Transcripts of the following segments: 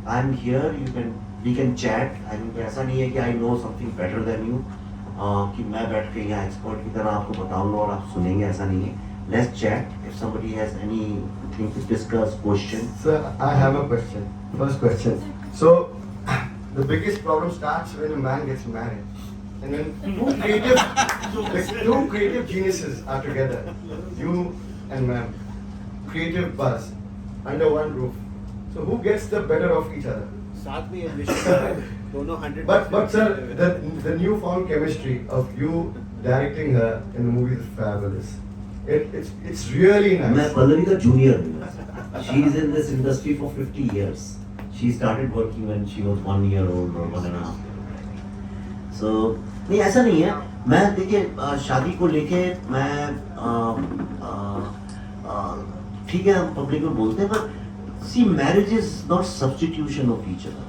I am here, you can, we can chat. I mean ऐसा नहीं है कि I know something better than you, कि मैं बैठ के यहाँ एक्सपर्ट की तरह आपको बताऊंगा और आप सुनेंगे, ऐसा नहीं है। Let's chat, if somebody has anything to discuss, question. Sir, I have a question. First question. So, the biggest problem starts when a man gets married. And when two creative geniuses are together, you and ma'am, creative buzz, under one roof. So who gets the better of each other? साथ में ambition दोनों 100%. But sir, the newfound chemistry of you directing her in the movie is fabulous. It's really nice. मैं पल्लवी का junior हूँ। She is in this industry for 50 years. She started working when she was 1 year old or 1.5 year old. So नहीं, ऐसा नहीं है। मैं देखिए शादी को लेके मैं ठीक है, हम पब्लिक में बोलते हैं, पर see marriage is not substitution of each other,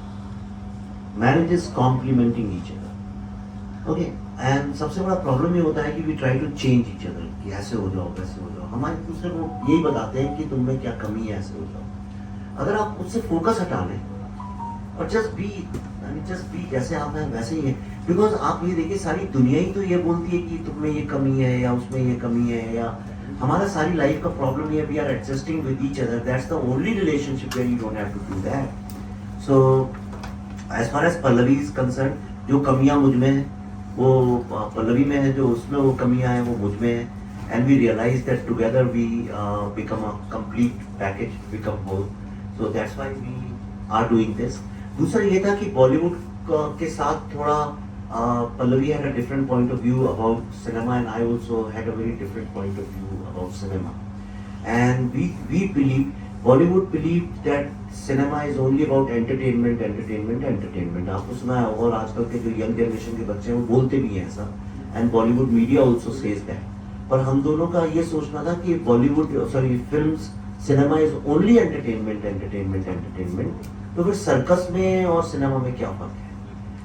marriage is complementing each other. Okay, and सबसे बड़ा प्रॉब्लम ये होता है कि we try to change each other, कि ऐसे हो जाओ वैसे हो जाओ। हम एक दूसरे को यही बताते हैं कि तुम में क्या कमी है, ऐसे हो जाओ। अगर आप उससे फोकस हटा लें और जस्ट बी जैसे आप हैं वैसे ही है। बिकॉज आप ये देखिए, सारी दुनिया ही तो ये बोलती है कि तुम में ये कमी है या उसमें ये कमी है, या हमारा सारी लाइफ का प्रॉब्लम ये, we are adjusting with each other, that's the only relationship where you don't have to do that. So as far as Pallavi is concerned, जो कमियां मुझ में है वो पल्लवी में है, जो उसमें वो कमियां हैं वो मुझ में है, and we realise that together we become a complete package, become whole. So that's why we are doing this. दूसरा ये था कि बॉलीवुड के साथ थोड़ा Pallavi had a different point of view about cinema, and I also had a very different point of view about cinema. And we believe, Bollywood believed that cinema is only about entertainment, entertainment, entertainment. आपको सुना है, और आजकल के जो young generation के बच्चे हैं वो बोलते भी हैं ऐसा, and Bollywood media also says that. पर हम दोनों का ये सोचना था कि Bollywood films, cinema is only entertainment, entertainment, entertainment. तो फिर सर्कस में और सिनेमा में क्या फर्क है?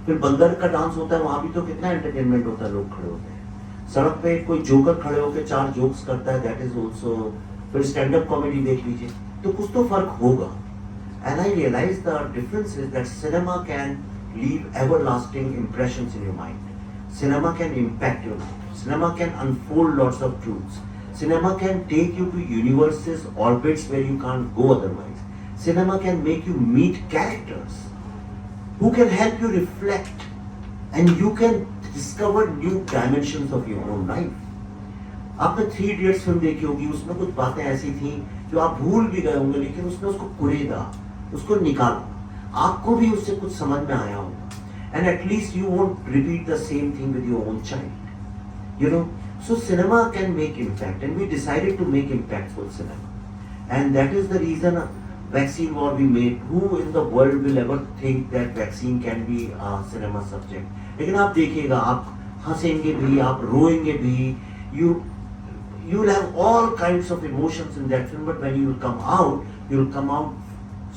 फिर बंदर का डांस होता है, वहां भी तो कितना एंटरटेनमेंट होता है, लोग खड़े होते हैं। सड़क पे कोई जोकर खड़े होकर 4 जोक्स करता है, दैट इज ऑल्सो। फिर स्टैंड अप कॉमेडी देख लीजिए, तो कुछ तो फर्क होगा। And I realise the difference is that cinema can leave everlasting impressions in your mind, cinema can impact your life, cinema can unfold lots of truths, cinema can take you to universes, orbits where you can't go otherwise. Cinema can make you meet characters who can help you reflect, and you can discover new dimensions of your own life. आपने 3 Idiots film देखी होगी, उसमें कुछ बातें ऐसी थी जो आप भूल भी गए होंगे, लेकिन उसने उसको कुरेदा, उसको निकाला, आपको भी उससे कुछ समझ में आया होगा, and at least you won't repeat the same thing with your own child, you know. So cinema can make impact, and we decided to make impactful cinema, and that is the reason vaccine war we made. Who in the world will ever think that vaccine can be a cinema subject? लेकिन आप देखिएगा, आप हंसेंगे भी, आप रोएंगे भी, you will have all kinds of emotions in that film, but when you will come out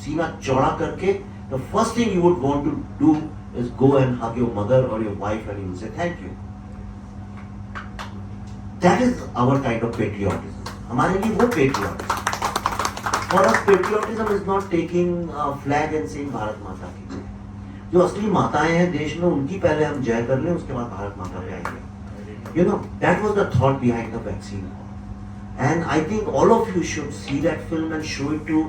सीना चौड़ा करके, the first thing you would want to do is go and hug your mother or your wife, and you will say thank you. That is our kind of patriotism. हमारे लिए वो patriotism. For us, patriotism is not taking a flag and saying Bharat माता की जय. जो असली माताएं हैं देश में, उनकी पहले हम जय कर लें, उसके बाद भारत माता पे आएंगे. You know, that was the thought behind the vaccine. And I think all of you should see that film and show it to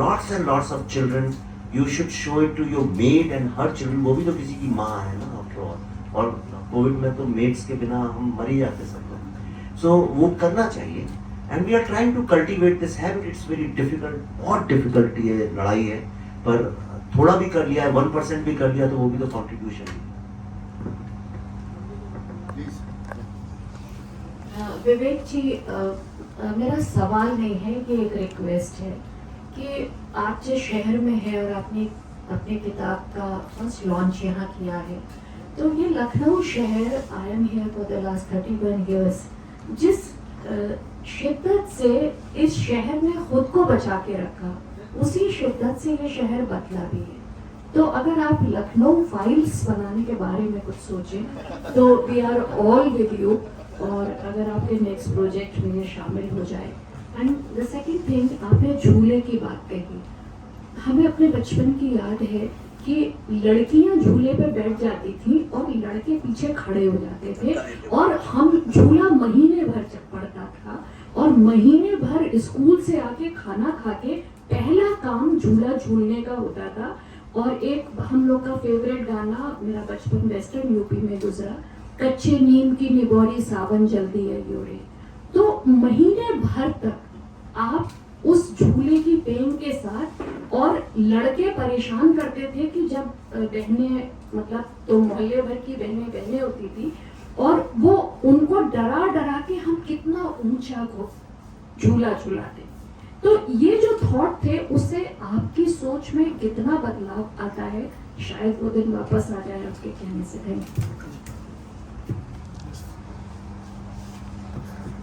lots and lots of children. You should show it to your maid and her children. वो भी तो किसी की माँ है ना, after all. और Covid में तो मेड्स के बिना हम मर ही जाते सब लोग. So वो करना चाहिए, and we are trying to cultivate this habit. It's very difficult, बहुत difficulty है, लड़ाई है, पर थोड़ा भी कर लिया है, 1% भी कर लिया तो वो भी तो contribution है. विवेक जी, मेरा सवाल नहीं है, ये एक रिक्वेस्ट है कि आप जिस शहर में है और आपने अपने किताब का फर्स्ट लॉन्च यहाँ किया है, तो ये लखनऊ शहर, आई am here for the last 31 years, जिस शिद्दत से इस शहर ने खुद को बचा के रखा, उसी शिद्दत से ये शहर बदला भी है. तो अगर आप लखनऊ फाइल्स बनाने के बारे में कुछ सोचें तो we are all with you, और अगर आपके नेक्स्ट प्रोजेक्ट में ये शामिल हो जाए. एंड द सेकंड थिंग, आपने झूले की बात कही. हमें अपने बचपन की याद है कि लड़कियां झूले पे बैठ जाती थी और लड़के पीछे खड़े हो जाते थे और हम झूला महीने भर चल पड़ता था और महीने भर स्कूल से आके खाना खा के पहला काम झूला झूलने का होता था। और एक हम लोग का फेवरेट गाना, मेरा बचपन वेस्टर्न यूपी में गुजरा, कच्चे नीम की निबोरी सावन जल्दी है योरे। तो महीने भर तक आप उस झूले की पेंग के साथ, और लड़के परेशान करते थे कि जब बहनें, मतलब तो मोहल्ले भर की बहनें होती थी और वो उनको डरा डरा के हम कितना ऊंचा को झूला झूलाते। तो ये जो थॉट थे उससे आपकी सोच में कितना बदलाव आता है, शायद वो दिन वापस आ जाए आपके कहने से। Thank you.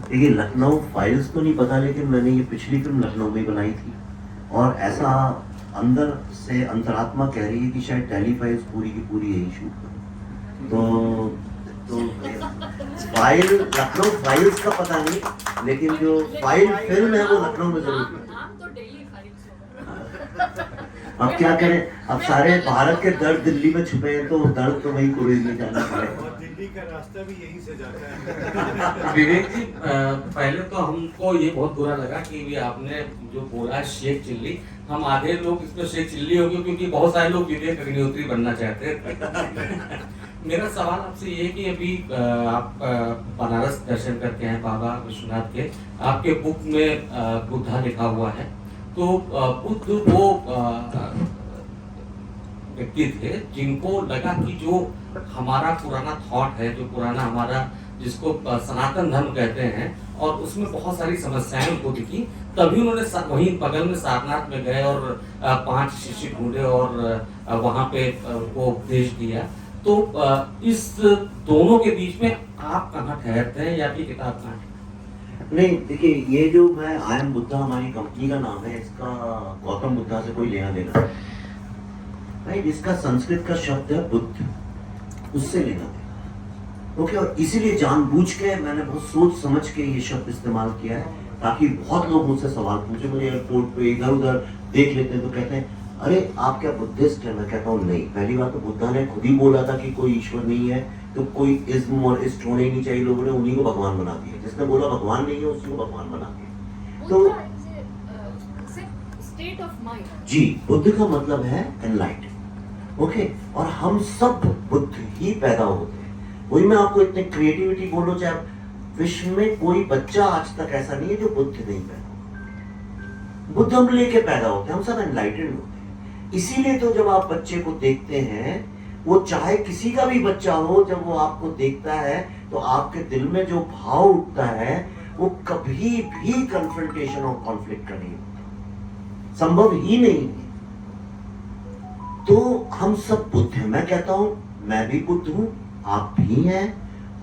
देखिए, लखनऊ फाइल्स तो नहीं पता, लेकिन मैंने ये पिछली फिल्म लखनऊ में बनाई थी और ऐसा अंदर से अंतरात्मा कह रही है कि शायद टेली फाइल्स पूरी की पूरी यही शूट करूं। तो फाइल लखनऊ फाइल्स का पता नहीं, लेकिन जो फाइल फिल्म है वो लखनऊ में जरूर है। अब क्या करें, अब सारे भारत के दर्द दिल्ली में छुपे हैं तो दर्द तो वही कुरेज में जाना पड़ेगा। और दिल्ली का रास्ता भी यहीं से जाता है। विवेक जी, पहले तो हमको ये बहुत बुरा लगा कि भी आपने जो बोला शेख चिल्ली, हम आधे लोग इसमें शेख चिल्ली हो गए क्योंकि बहुत सारे लोग विवेक अग्निहोत्री बनना चाहते हैं। मेरा सवाल आपसे ये है कि अभी आप बनारस दर्शन करके हैं बाबा विश्वनाथ के, आपके बुक में बुद्धा लिखा हुआ है, तो बुद्ध वो व्यक्ति थे जिनको लगा कि जो हमारा पुराना थॉट है, जो पुराना हमारा जिसको सनातन धर्म कहते हैं, और उसमें बहुत सारी समस्याएं उनको दिखी, तभी उन्होंने वहीं बगल में सारनाथ में गए और 5 शिष्य ढूंढे और वहां पे वो उपदेश दिया। तो इस दोनों के बीच में आप कहाँ ठहरते हैं या आपकी किताब कहाँ है? नहीं, देखिए, ये जो मैं आई एम बुद्धा हमारी कंपनी का नाम है, इसका गौतम बुद्धा से कोई लेना देना नहीं। इसका संस्कृत का शब्द है बुद्ध, उससे लेना देना। ओके, और इसीलिए जानबूझ के मैंने बहुत सोच समझ के ये शब्द इस्तेमाल किया है, ताकि बहुत लोग मुझसे सवाल पूछे, मुझे एयरपोर्ट पे इधर उधर देख लेते हैं तो कहते हैं अरे आप क्या बुद्धिस्ट है? मैं कहता हूँ नहीं। पहली बात तो बुद्धा ने खुद ही बोला था कि कोई ईश्वर नहीं है, तो कोई इज्म और इष्ट होने ही नहीं चाहिए, लोगों ने उन्हीं को भगवान बना दिया। जिसने बोला भगवान नहीं है उसी को भगवान बना दिया। तो स्टेट ऑफ माइंड, जी, बुद्ध का मतलब है एनलाइटन। ओके, और हम सब बुद्ध ही पैदा होते हैं। वही मैं आपको इतने क्रिएटिविटी बोलो, चाहे विश्व में कोई बच्चा आज तक ऐसा नहीं है जो बुद्ध नहीं पैदा हुआ। बुद्ध हम लेके पैदा होते हैं, हम सब एनलाइटेड होते हैं। इसीलिए तो जब आप बच्चे को देखते हैं, वो चाहे किसी का भी बच्चा हो, जब वो आपको देखता है तो आपके दिल में जो भाव उठता है वो कभी भी कन्फ्रंटेशन और कॉन्फ्लिक्ट का नहीं होता, संभव ही नहीं है। तो हम सब बुद्ध हैं। मैं कहता हूं मैं भी बुद्ध हूं, आप भी हैं,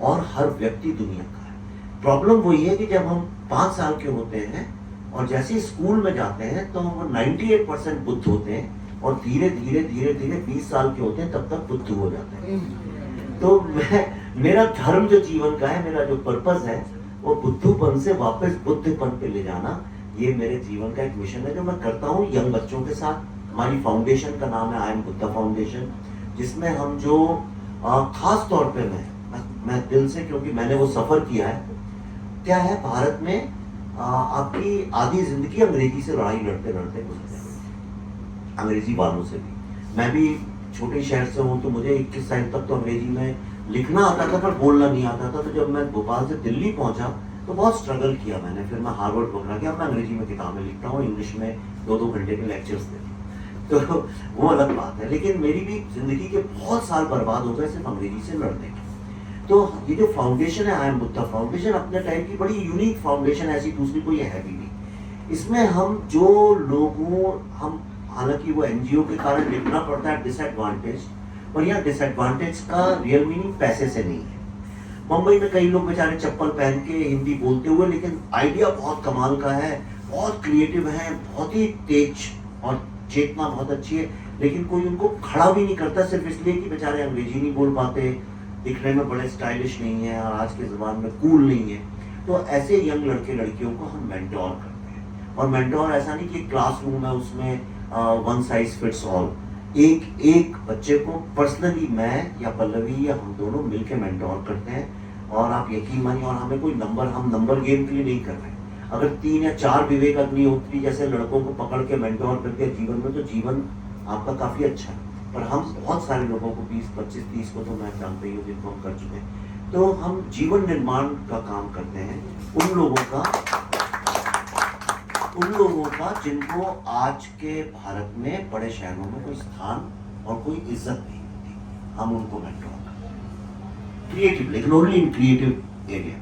और हर व्यक्ति दुनिया का है। प्रॉब्लम वही है कि जब हम 5 साल के होते हैं और जैसे ही स्कूल में जाते हैं तो हम 98% बुद्ध होते हैं, और धीरे धीरे धीरे धीरे 20 साल के होते हैं तब तक बुद्ध हो जाते हैं। तो मेरा धर्म जो जीवन का है, मेरा जो पर्पस है, वो बुद्धूपन से वापस बुद्धपन पे ले जाना, ये मेरे जीवन का एक मिशन है जो मैं करता हूँ यंग बच्चों के साथ। हमारी फाउंडेशन का नाम है आई एम बुद्धा फाउंडेशन, जिसमें हम जो खास तौर पे मैं दिल से, क्योंकि मैंने वो सफर किया है। क्या है, भारत में आपकी आधी जिंदगी अंग्रेजी से लड़ाई लड़ते लड़ते गुजरते, अंग्रेजी वालों से भी। मैं भी छोटे शहर से हूँ, तो मुझे 21 साल तक तो अंग्रेजी में लिखना आता था पर बोलना नहीं आता था। तो जब मैं भोपाल से दिल्ली पहुंचा तो बहुत स्ट्रगल किया मैंने। फिर मैं हार्वर्ड पकड़ा गया, मैं अंग्रेजी में किताबें लिखता हूँ, इंग्लिश में 2-2 घंटे के लेक्चर्स देता हूँ, तो वो अलग बात है। लेकिन मेरी भी जिंदगी के बहुत साल बर्बाद हो गए सिर्फ अंग्रेजी से लड़ने के। तो ये जो फाउंडेशन है आई एम बुद्धा फाउंडेशन, अपने टाइम की बड़ी यूनिक फाउंडेशन, ऐसी दूसरी कोई है भी नहीं। इसमें हम जो लोगों, हम हालांकि वो एनजीओ के कारण लिखना पड़ता है डिसएडवांटेज, और यहाँ डिसएडवांटेज का रियल मीनिंग पैसे से नहीं है। मुंबई में कई लोग बेचारे चप्पल पहन के हिंदी बोलते हुए, लेकिन आइडिया बहुत कमाल का है, बहुत क्रिएटिव है, बहुत ही तेज और चेतना बहुत अच्छी है, लेकिन कोई उनको खड़ा भी नहीं करता सिर्फ इसलिए कि बेचारे अंग्रेजी नहीं बोल पाते, दिखने में बड़े स्टाइलिश नहीं है और आज के ज़माने में कूल नहीं है। तो ऐसे यंग लड़के लड़कियों को हम मेंटोर करते हैं। और मेंटोर ऐसा नहीं कि क्लासरूम है उसमें वन साइज फिट्स ऑल। एक बच्चे को पर्सनली मैं या पल्लवी या हम दोनों मिलके मेंटोर करते हैं, और आप यकीन मानिए, और हमें कोई हम नंबर गेम के लिए नहीं कर रहे हैं। अगर 3 या 4 विवेक अग्निहोत्री जैसे लड़कों को पकड़ के मेंटोर करके जीवन में, तो जीवन आपका काफी अच्छा है। पर हम बहुत सारे लोगों को 20, 25, 30 को तो मैं जानता ही हूँ जिनको हम कर चुके हैं। तो हम जीवन निर्माण का काम करते हैं उन लोगों का जिनको आज के भारत में बड़े शहरों में कोई स्थान और कोई इज्जत नहीं होती। हम उनको मेंटोर करते हैं क्रिएटिव, लेकिन ओनली इन क्रिएटिव एरिया।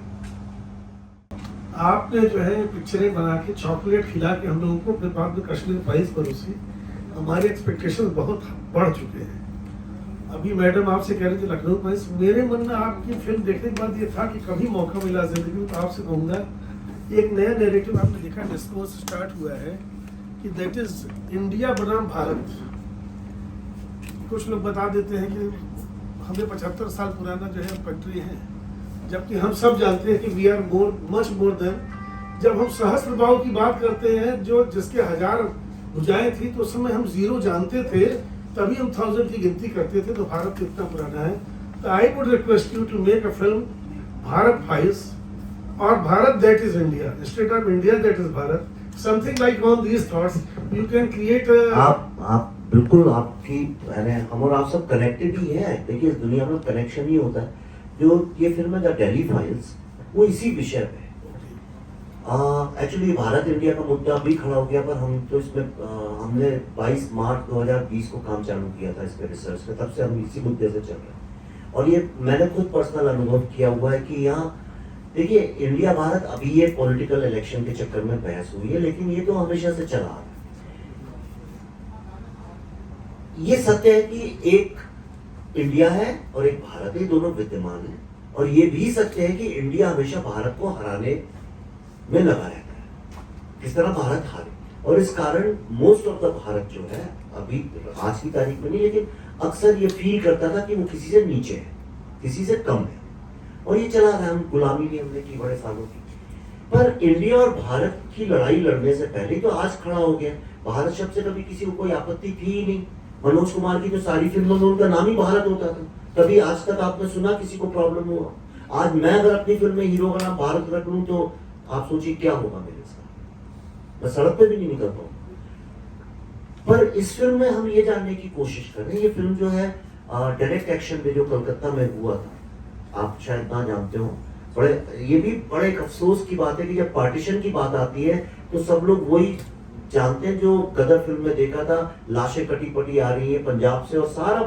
आपने जो है पिक्चरें बना के चॉकलेट खिला के हम लोगों को फिर बाद में कश्मीर प्राइज परोसी। हमारे एक्सपेक्टेशन बहुत बढ़ चुके हैं। अभी मैडम आपसे कह रही थी लखनऊ प्राइज, मेरे मन में आपकी फिल्म देखने के बाद ये था कि कभी मौका मिला जिंदगी में तो आपसे कहूँगा एक नया नैरेटिव आपने देखा, डिस्कोर्स स्टार्ट हुआ है कि दैट इज इंडिया बनाम भारत। कुछ लोग बता देते हैं कि हमें 75 साल पुराना जो है कंट्री है, जबकि हम सब जानते हैं कि we are much more than. जब हम सहस्त्र भाव की बात करते हैं जो जिसके 1000 भुजाएं थी, तो उस समय हम 0 जानते थे, तभी हम 1000 की गिनती करते थे। तो भारत कितना पुराना है। तो I would request you to make a film Bharat files और Bharat that is India instead of India that is Bharat, something like on these thoughts you can create. आप बिल्कुल, आपकी हम और आप सब कनेक्टेड ही है। देखिए इस दुनिया में कनेक्शन ही होता है। जो ये फिल्म है द दिल्ली फाइल्स, वो इसी विषय पे है। एक्चुअली भारत इंडिया का मुद्दा भी खड़ा हो गया, पर हम तो इसमें हमने 22 मार्च 2020 को काम चालू किया था इस पे रिसर्च पे, तब से हम इसी मुद्दे से चल रहे हैं। और ये मैंने खुद पर्सनल अनुभव किया हुआ है कि यहाँ देखिए इंडिया भारत अभी ये पॉलिटिकल इलेक्शन के चक्कर में बहस हुई है, लेकिन ये तो हमेशा से चला आ रहा है। ये सत्य है कि एक इंडिया है और एक भारत है, दोनों विद्यमान है। और ये भी सत्य है कि इंडिया हमेशा भारत को हराने में लगा रहता है, किस तरह भारत हारे। और इस कारण मोस्ट ऑफ द भारत जो है अभी आज की तारीख में नहीं, लेकिन अक्सर ये फील करता था कि वो किसी से नीचे है, किसी से कम है। और ये चला रहा है, हम गुलामी भी हमने की बड़े सालों की। पर इंडिया और भारत की लड़ाई लड़ने से पहले तो आज खड़ा हो गया। भारत शब्द से कभी किसी को कोई आपत्ति थी ही नहीं। मनोज कुमार की तो सारी फिल्मों में उनका नाम ही भारत होता था, कभी आज तक आपने सुना किसी को प्रॉब्लम हुआ। आज मैं अगर अपनी फिल्म में हीरो का नाम भारत रख लूं तो आप सोचिए क्या होगा मेरे साथ, मैं सड़क पे भी नहीं निकल पाऊंगा। पर इस फिल्म में हम ये जानने की कोशिश कर रहे हैं, ये फिल्म जो है डायरेक्ट एक्शन पे जो कलकत्ता में हुआ था, आप शायद ना जानते हो। ये भी बड़े एक अफसोस की बात है कि जब पार्टीशन की बात आती है तो सब लोग वही जानते हैं जो गदर फिल्म में देखा था, लाशें कटी पटी आ रही है पंजाब से और सारा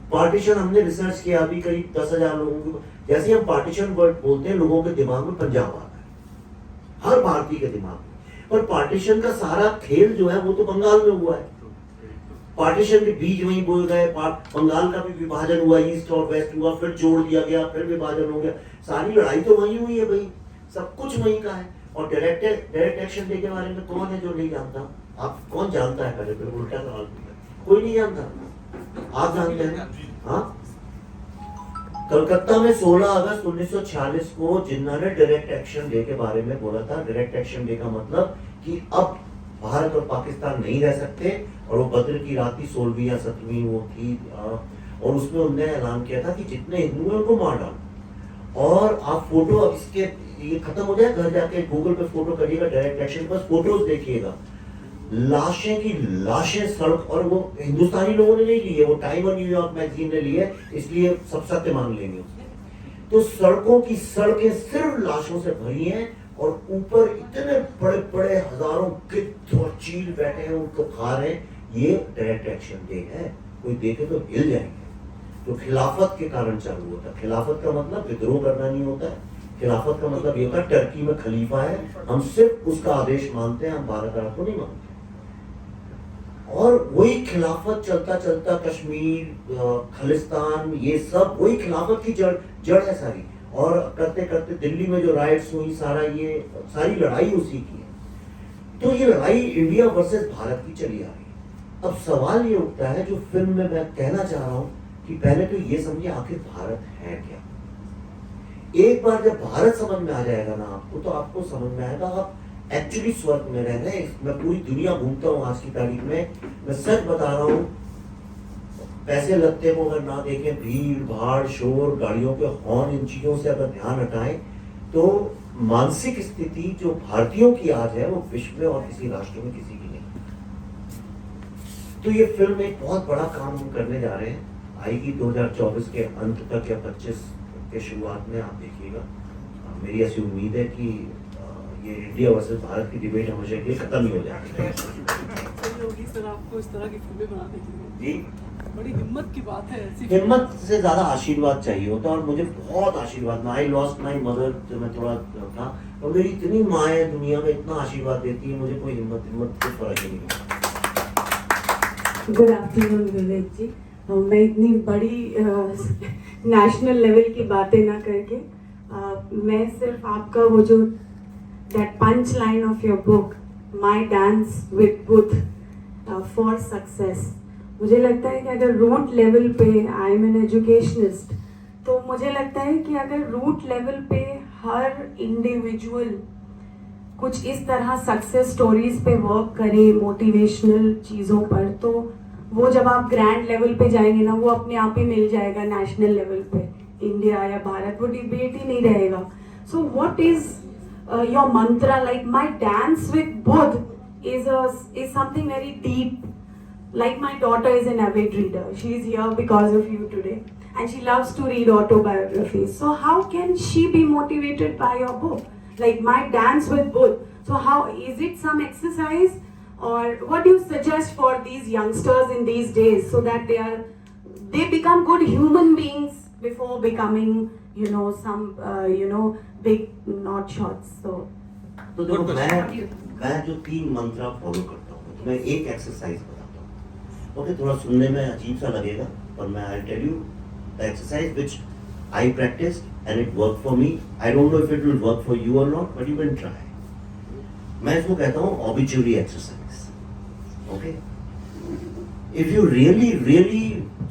पार्टीशन हमने रिसर्च किया अभी करीब 10,000 लोगों को। जैसे हम पार्टीशन वर्ड बोलते हैं लोगों के दिमाग में पंजाब आता है, हर भारतीय के दिमाग में। पर पार्टीशन का सारा खेल जो है वो तो बंगाल में हुआ है। पार्टीशन के बीज वहीं बोए गए, बंगाल का भी विभाजन हुआ, ईस्ट और वेस्ट हुआ, फिर जोड़ दिया गया, फिर विभाजन हो गया। सारी लड़ाई तो वहीं हुई है भाई, सब कुछ वहीं का है। और डायरेक्ट एक्शन डे के बारे में कौन है जो नहीं जानता? आप कौन जानता है? पहले तो उल्टा सवाल पूछा, कोई नहीं जानता, आप जानते हैं? हाँ, कलकत्ता में 16 अगस्त 1946 को जिन्ना ने डायरेक्ट एक्शन डे के बारे में बोला था। डायरेक्ट एक्शन डे का मतलब कि अब भारत और पाकिस्तान नहीं रह सकते, और वो बद्र की रात थी, 16वीं या 17वीं वो थी, और उसमें उन्होंने ऐलान किया था कि जितने हिंदू हैं उनको मार डालो। और आप फोटो, अब इसके ये खत्म हो जाए, घर जाके गूगल पे फोटो करिएगा डायरेक्ट एक्शन, बस फोटोज देखिएगा, लाशें की लाशें सड़क। और वो हिंदुस्तानी लोगों ने नहीं ली है, वो टाइम और न्यूयॉर्क मैगजीन ने ली है, इसलिए सब सत्य मान लेंगे उसके। तो सड़कों की सड़कें सिर्फ लाशों से भरी हैं, और ऊपर इतने बड़े बड़े हजारों गिद्ध और चील बैठे हैं, उनको खा रहे हैं। ये डायरेक्ट एक्शन डे है, कोई देखे तो हिल जाएंगे। तो खिलाफत के कारण चालू होता है। खिलाफत का मतलब विद्रोह करना नहीं होता है, खिलाफत का मतलब ये होता है टर्की में खलीफा है, हम सिर्फ उसका आदेश मानते हैं, हम भारत अरब को नहीं मानते। और वही खिलाफत चलता चलता कश्मीर, खालिस्तान, ये सब वही खिलाफत की जड़ है सारी। और करते करते दिल्ली में जो राइट्स हुई, सारी लड़ाई उसी की है। तो ये लड़ाई इंडिया वर्सेस भारत की चली आ रही है। अब सवाल ये उठता है, जो फिल्म में मैं कहना चाह रहा हूं, कि पहले तो ये समझिए आखिर भारत है क्या। एक बार जब भारत समझ में आ जाएगा ना आपको, तो आपको समझ में आएगा आप एक्चुअली स्वर्ग में रह रहे हैं। मैं पूरी दुनिया घूमता हूँ आज की तारीख में, मैं सच बता रहा हूँ, पैसे लगते को अगर ना देखें, भीड़ भाड़ शोर गाड़ियों के हॉर्न इन चीजों से अगर ध्यान हटाएं, तो मानसिक स्थिति जो भारतीयों की आज है वो विश्व में और किसी राष्ट्र में किसी की नहीं। तो ये फिल्म एक बहुत बड़ा काम हम करने जा रहे हैं, आएगी 2024 के अंत तक या 25 के शुरुआत में, आप देखिएगा। मेरी ऐसी उम्मीद है कि ये इंडिया वर्सेस भारत की डिबेट हमेशा के लिए खत्म ही हो जाएगी। योगी सर, आपको इस तरह की फिल्में बनाने के लिए जी, बड़ी हिम्मत की बात है। ऐसी हिम्मत से ज्यादा आशीर्वाद चाहिए होता है, और मुझे बहुत आशीर्वाद। आई लॉस्ट माई मदर जब मैं थोड़ा था, और मेरी इतनी माँ है दुनिया में, इतना आशीर्वाद देती है, मुझे कोई हिम्मत कुछ फर्क ही नहीं पड़ता। गुड आफ्टरनून विवेक जी। मैं इतनी बड़ी नेशनल लेवल की बातें ना करके मैं सिर्फ आपका वो जो that punch line of your book, my dance with Buddha for success, मुझे लगता है कि अगर रूट लेवल पे, आई एम एन एजुकेशनिस्ट, तो मुझे लगता है कि अगर रूट लेवल पे हर इंडिविजुअल कुछ इस तरह सक्सेस स्टोरीज पे वर्क करे, मोटिवेशनल चीज़ों पर, तो वो जब आप ग्रैंड लेवल पे जाएंगे ना, वो अपने आप ही मिल जाएगा नेशनल लेवल पे, इंडिया या भारत, वो डिबेट ही नहीं रहेगा। So what is your Mantra? Like my dance with Buddha is something very deep. Like my daughter is an avid reader. She is here because of you today. And she loves to read autobiographies. So how can she be motivated by your book? Like my dance with Buddha. So how, is it some exercise? Or what do you suggest for these youngsters in these days so that they become good human beings before becoming, some, big not shots. So. तो देखो, मैं जो 3 मंत्रा follow करता हूँ, तो मैं एक exercise बताता हूँ। ओके, थोड़ा सुनने में अजीब सा लगेगा, पर मैं I tell you the exercise which I practised and it work for me. I don't know if it will work for you और not, but you can try. मैं इसको कहता हूँ obituary exercise. Okay, if you really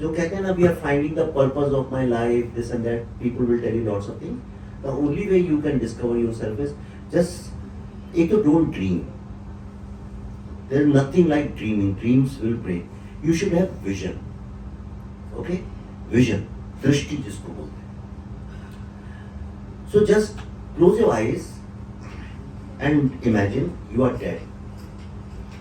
जो कहते हैं ना, we are finding the purpose of my life, this and that, people will tell you lots of things. The only way you can discover yourself is just, एक तो don't dream. There is nothing like dreaming, dreams will break. You should have vision. Okay? Vision. दृष्टि जिसको बोलते हैं. So just close your eyes and imagine you are dead.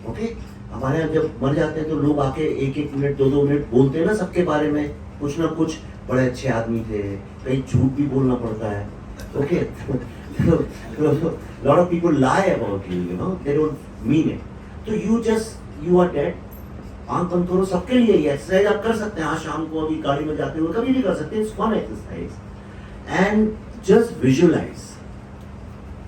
Okay? हमारे यहाँ जब मर जाते हैं तो लोग आके 1-1 मिनट 2-2 मिनट बोलते हैं ना सबके बारे में, कुछ ना कुछ, बड़े अच्छे आदमी थे, कहीं झूठ भी बोलना पड़ता है. Okay? Lot of people lie about you, they don't mean it. So you are dead. आंख बंद करो, सबके लिए ये एक्सरसाइज आप कर सकते हैं। आज शाम को अभी गाड़ी में जाते हुए कभी भी कर सकते हैं, it's fun exercise. And just visualise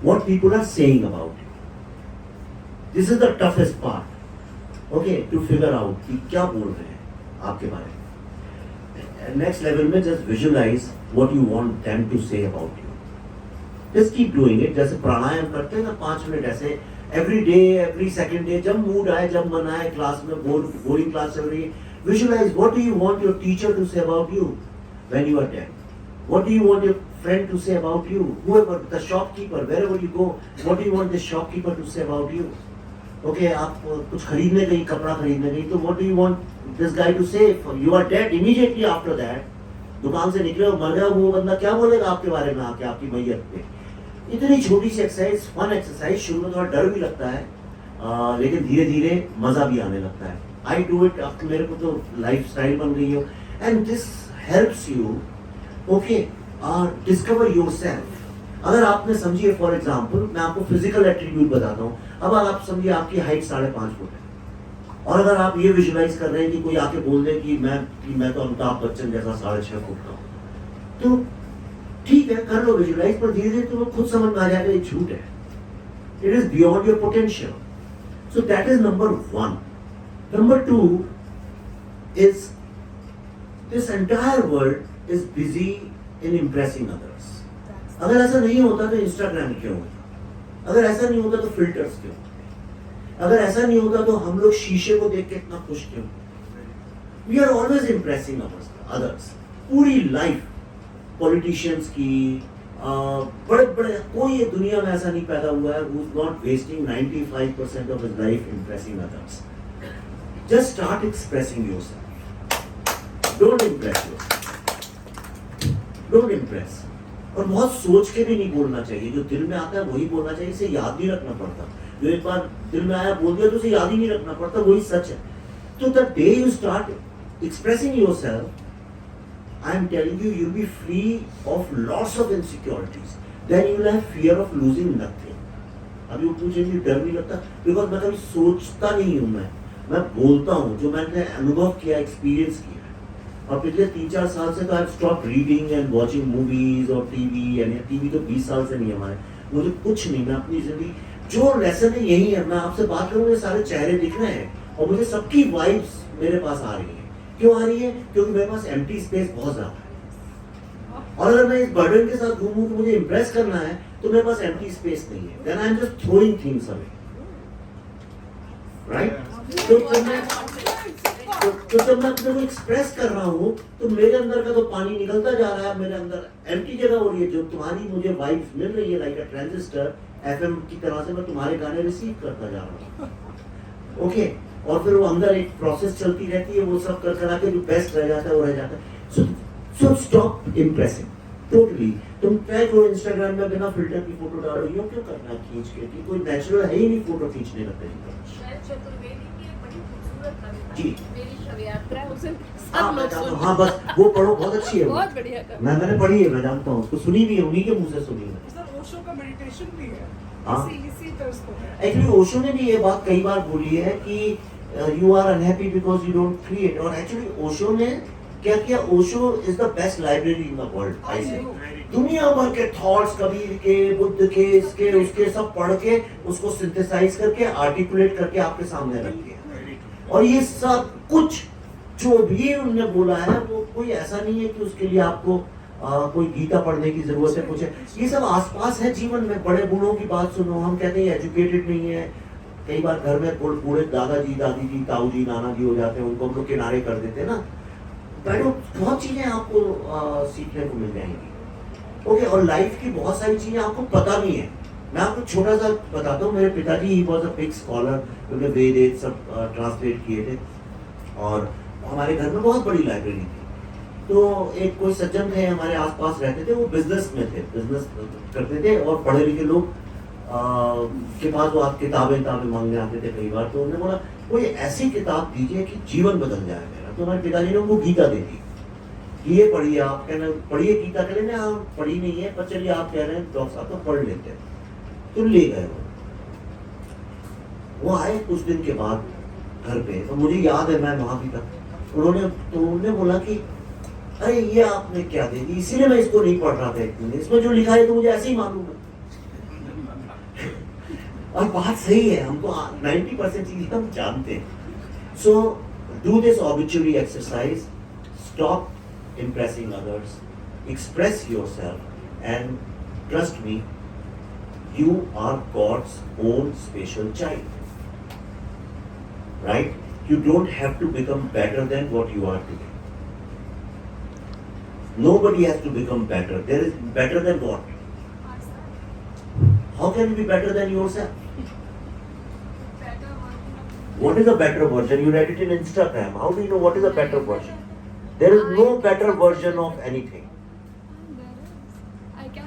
what people are saying about you. This is the toughest part, okay, to figure out कि क्या बोल रहे हैं आपके बारे में। नेक्स्ट लेवल में just visualise what you want them to say about you. Just keep doing it. जैसे प्राणायाम करते हैं ना 5 मिनट ऐसे, every day, every second day, जब मूड आए, जब मन आए, क्लास में बोरिंग क्लास चल रही है, visualise what do you want your teacher to say about you when you are dead, what do you want your friend to say about you, whoever, the shopkeeper, wherever you go, what do you want the shopkeeper to say about you? Okay, आप कुछ खरीदने गई, कपड़ा खरीदने गई, तो what do you want this guy to say? You are dead. Immediately after that, दुकान से निकले और मर गया, वो बंदा क्या बोलेगा आपके बारे में आके, आपकी मैयत पे। इतनी छोटी सी एक्सरसाइज, फन एक्सरसाइज, शुरू में थोड़ा डर भी लगता है, लेकिन धीरे धीरे मजा भी आने लगता है। आई डू इट, अब मेरे को तो लाइफ स्टाइल बन गई हो, and this helps you, okay, discover yourself. अगर आपने समझिए, फॉर एग्जांपल मैं आपको फिजिकल एट्रीब्यूट बताता हूँ। अब आप समझिए आपकी हाइट 5.5 फुट है, और अगर आप ये विजुलाइज कर रहे हैं कि कोई आके बोल दे कि मैं तो अमिताभ बच्चन जैसा 6.5 फुट का हूँ, तो ठीक है, कर लो विजुलाइज, पर धीरे धीरे तुम्हें खुद समझ में आ जाएगा ये झूठ है। It is beyond your potential. So that is number 1. Number 2 is this entire world is busy in impressing others. अगर ऐसा नहीं होता तो इंस्टाग्राम क्यों होता? अगर ऐसा नहीं होता तो फिल्टर्स क्यों होते? अगर ऐसा नहीं होता तो हम लोग शीशे को देख के इतना खुश क्यों? We are always impressing others. पूरी लाइफ पॉलिटिशियंस की, बड़े बड़े कोई ये दुनिया में ऐसा नहीं पैदा हुआ है who is not wasting 95% of his life impressing others. Just start expressing yourself. Don't impress yourself. Don't impress. और बहुत सोच के भी नहीं बोलना चाहिए. जो दिल में आता है वही बोलना चाहिए. इसे याद नहीं रखना पड़ता. जो एक बार दिल में आया बोल दिया तो उसे याद ही नहीं रखना पड़ता. वही सच है. तो the day you start expressing yourself, I am telling you, you'll be free of lots of insecurities. Then you will have fear of losing nothing. अभी वो पूछेंगे डर नहीं लगता, because मैं कभी सोचता नहीं हूँ मैं बोलता हूँ जो मैंने अनुभव किया, एक्सपीरियंस किया है. और पिछले 3-4 साल से तो I have stop reading and watching movies और टीवी. यानी टीवी तो 20 साल से नहीं है हमारे. मुझे कुछ नहीं, मैं अपनी जिंदगी जो लेसन है यही है. मैं आपसे बात करूँ मुझे सारे चेहरे दिख रहे हैं और मुझे सबकी वाइब्स मेरे पास आ रही है. क्यों आ रही है? क्योंकि मेरे पास एम्प्टी स्पेस बहुत ज्यादा है. और अगर मैं इस बर्डन के साथ घूमूं कि मुझे इंप्रेस करना है तो मेरे पास एम्प्टी स्पेस नहीं है. Then I am just throwing things away. Right? तो जब मैं अपने को एक्सप्रेस कर रहा हूँ तो मेरे अंदर का तो पानी निकलता जा रहा है. मेरे अंदर एम्प्टी जगह हो रही है. जो तुम्हारी मुझे वाइब्स मिल रही है लाइक अ ट्रांजिस्टर एफएम की तरह से, मैं तुम्हारे गाने रिसीव करता जा रहा हूँ. ओके और फिर वो अंदर एक प्रोसेस चलती रहती है. वो सब कर करा के जो बेस्ट रह जाता है वो रह जाता है. So stop impressing totally. तुम ट्राई करो इंस्टाग्राम में बिना फिल्टर की फोटो डाल रही हो. क्यों करना है खींच के? कि कोई नेचुरल है ही नहीं फोटो खींचने का तरीका. चतुर्वेदी की एक बड़ी खूबसूरत कविता जी. मेरी शव यात्रा है, उसे हाँ सब मैं लोग जानता हूँ. सुन. हाँ बस वो पढ़ो, बहुत अच्छी है वो. बहुत बढ़िया कविता. मैंने पढ़ी है, मैं जानता हूँ उसको. सुनी भी है, उन्हीं के मुंह से सुनी है. सर ओशो का मेडिटेशन भी है. हाँ. इसी तर्ज पर है. एक्चुअली ओशो ने भी ये बात कई बार बोली है कि you are unhappy because you don't create. और एक्चुअली ओशो ने क्या किया? Osho is the best library in the world. I say दुनिया भर के थॉट्स, कबीर के, बुद्ध के, इसके उसके सब पढ़ के उसको सिंथेसाइज करके आर्टिकुलेट करके आपके सामने रख दिया. और ये सब कुछ जो भी उन्होंने बोला है वो कोई ऐसा नहीं है कि उसके लिए आपको कोई गीता पढ़ने की जरूरत है. कुछ है ये सब आसपास है जीवन में. बड़े बूढ़ों की बात सुनो. हम कहते हैं एजुकेटेड नहीं है. कई बार घर में बूढ़े दादाजी, दादी जी, ताऊ जी, नाना जी हो जाते हैं. उनको हम लोग किनारे कर देते हैं ना. बहुत चीजें आपको सीखने को मिल जाएंगी. ओके और लाइफ की बहुत सारी चीजें आपको पता भी है. मैं आपको छोटा सा बताता हूँ. मेरे पिताजी he was a big scholar. उन्होंने वेद सब ट्रांसलेट किए थे और हमारे घर में बहुत बड़ी लाइब्रेरी थी. तो एक कोई सज्जन थे हमारे आसपास रहते थे. वो बिजनेस में थे, बिजनेस करते थे और पढ़े लिखे लोग के पास वो आप किताबें मांगने आते थे कई बार. तो उन्होंने बोला कोई ऐसी किताब दीजिए कि जीवन बदल जाए मेरा. तो हमारे पिताजी ने उनको गीता दे दी कि ये पढ़िए. आप कहना पढ़िए गीता. कह लेना आप पढ़ी नहीं है पर चलिए आप कह रहे हैं डॉक्टर साहब तो पढ़ लेते हैं. तो ले गए वो आए कुछ दिन के बाद घर पे. तो मुझे याद है मैं वहां भी था. उन्होंने बोला कि अरे ये आपने क्या दे दी, इसीलिए मैं इसको नहीं पढ़ रहा था. एक दिन इसमें जो लिखा है तो मुझे ऐसे ही मालूम है. और बात सही है. हमको 90% चीजें हम जानते हैं. So do this obituary exercise. Stop impressing others. Express yourself and trust me, you are God's own special child. Right? You don't have to become better than what you are today. Nobody has to become better. There is better than what? How can you be better than yourself? What is a better version? You read it in Instagram. How do you know what is a better version? There is no better version of anything.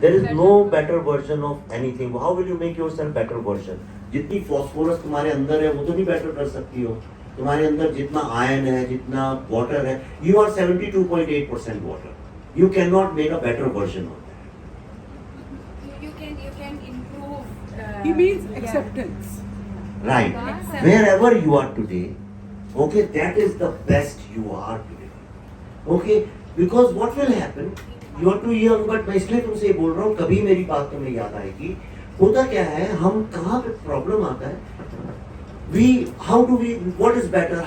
There is no better version of anything. How will you make yourself better version? जितनी phosphorus तुम्हारे अंदर है वो तो नहीं better कर सकती हो. तुम्हारे अंदर जितना आयन है, जितना वाटर है, you are 72.8% water. You cannot make a better version of that. You can improve. He means acceptance. Right. Wherever you are today, okay, that is the best you are today. Okay, because what will happen? You are too young, but मैं इसलिए तुमसे ये बोल रहा हूँ. कभी मेरी बात तुम्हें याद आएगी. होता क्या है, हम कहाँ पे प्रॉब्लम आता है. What is better?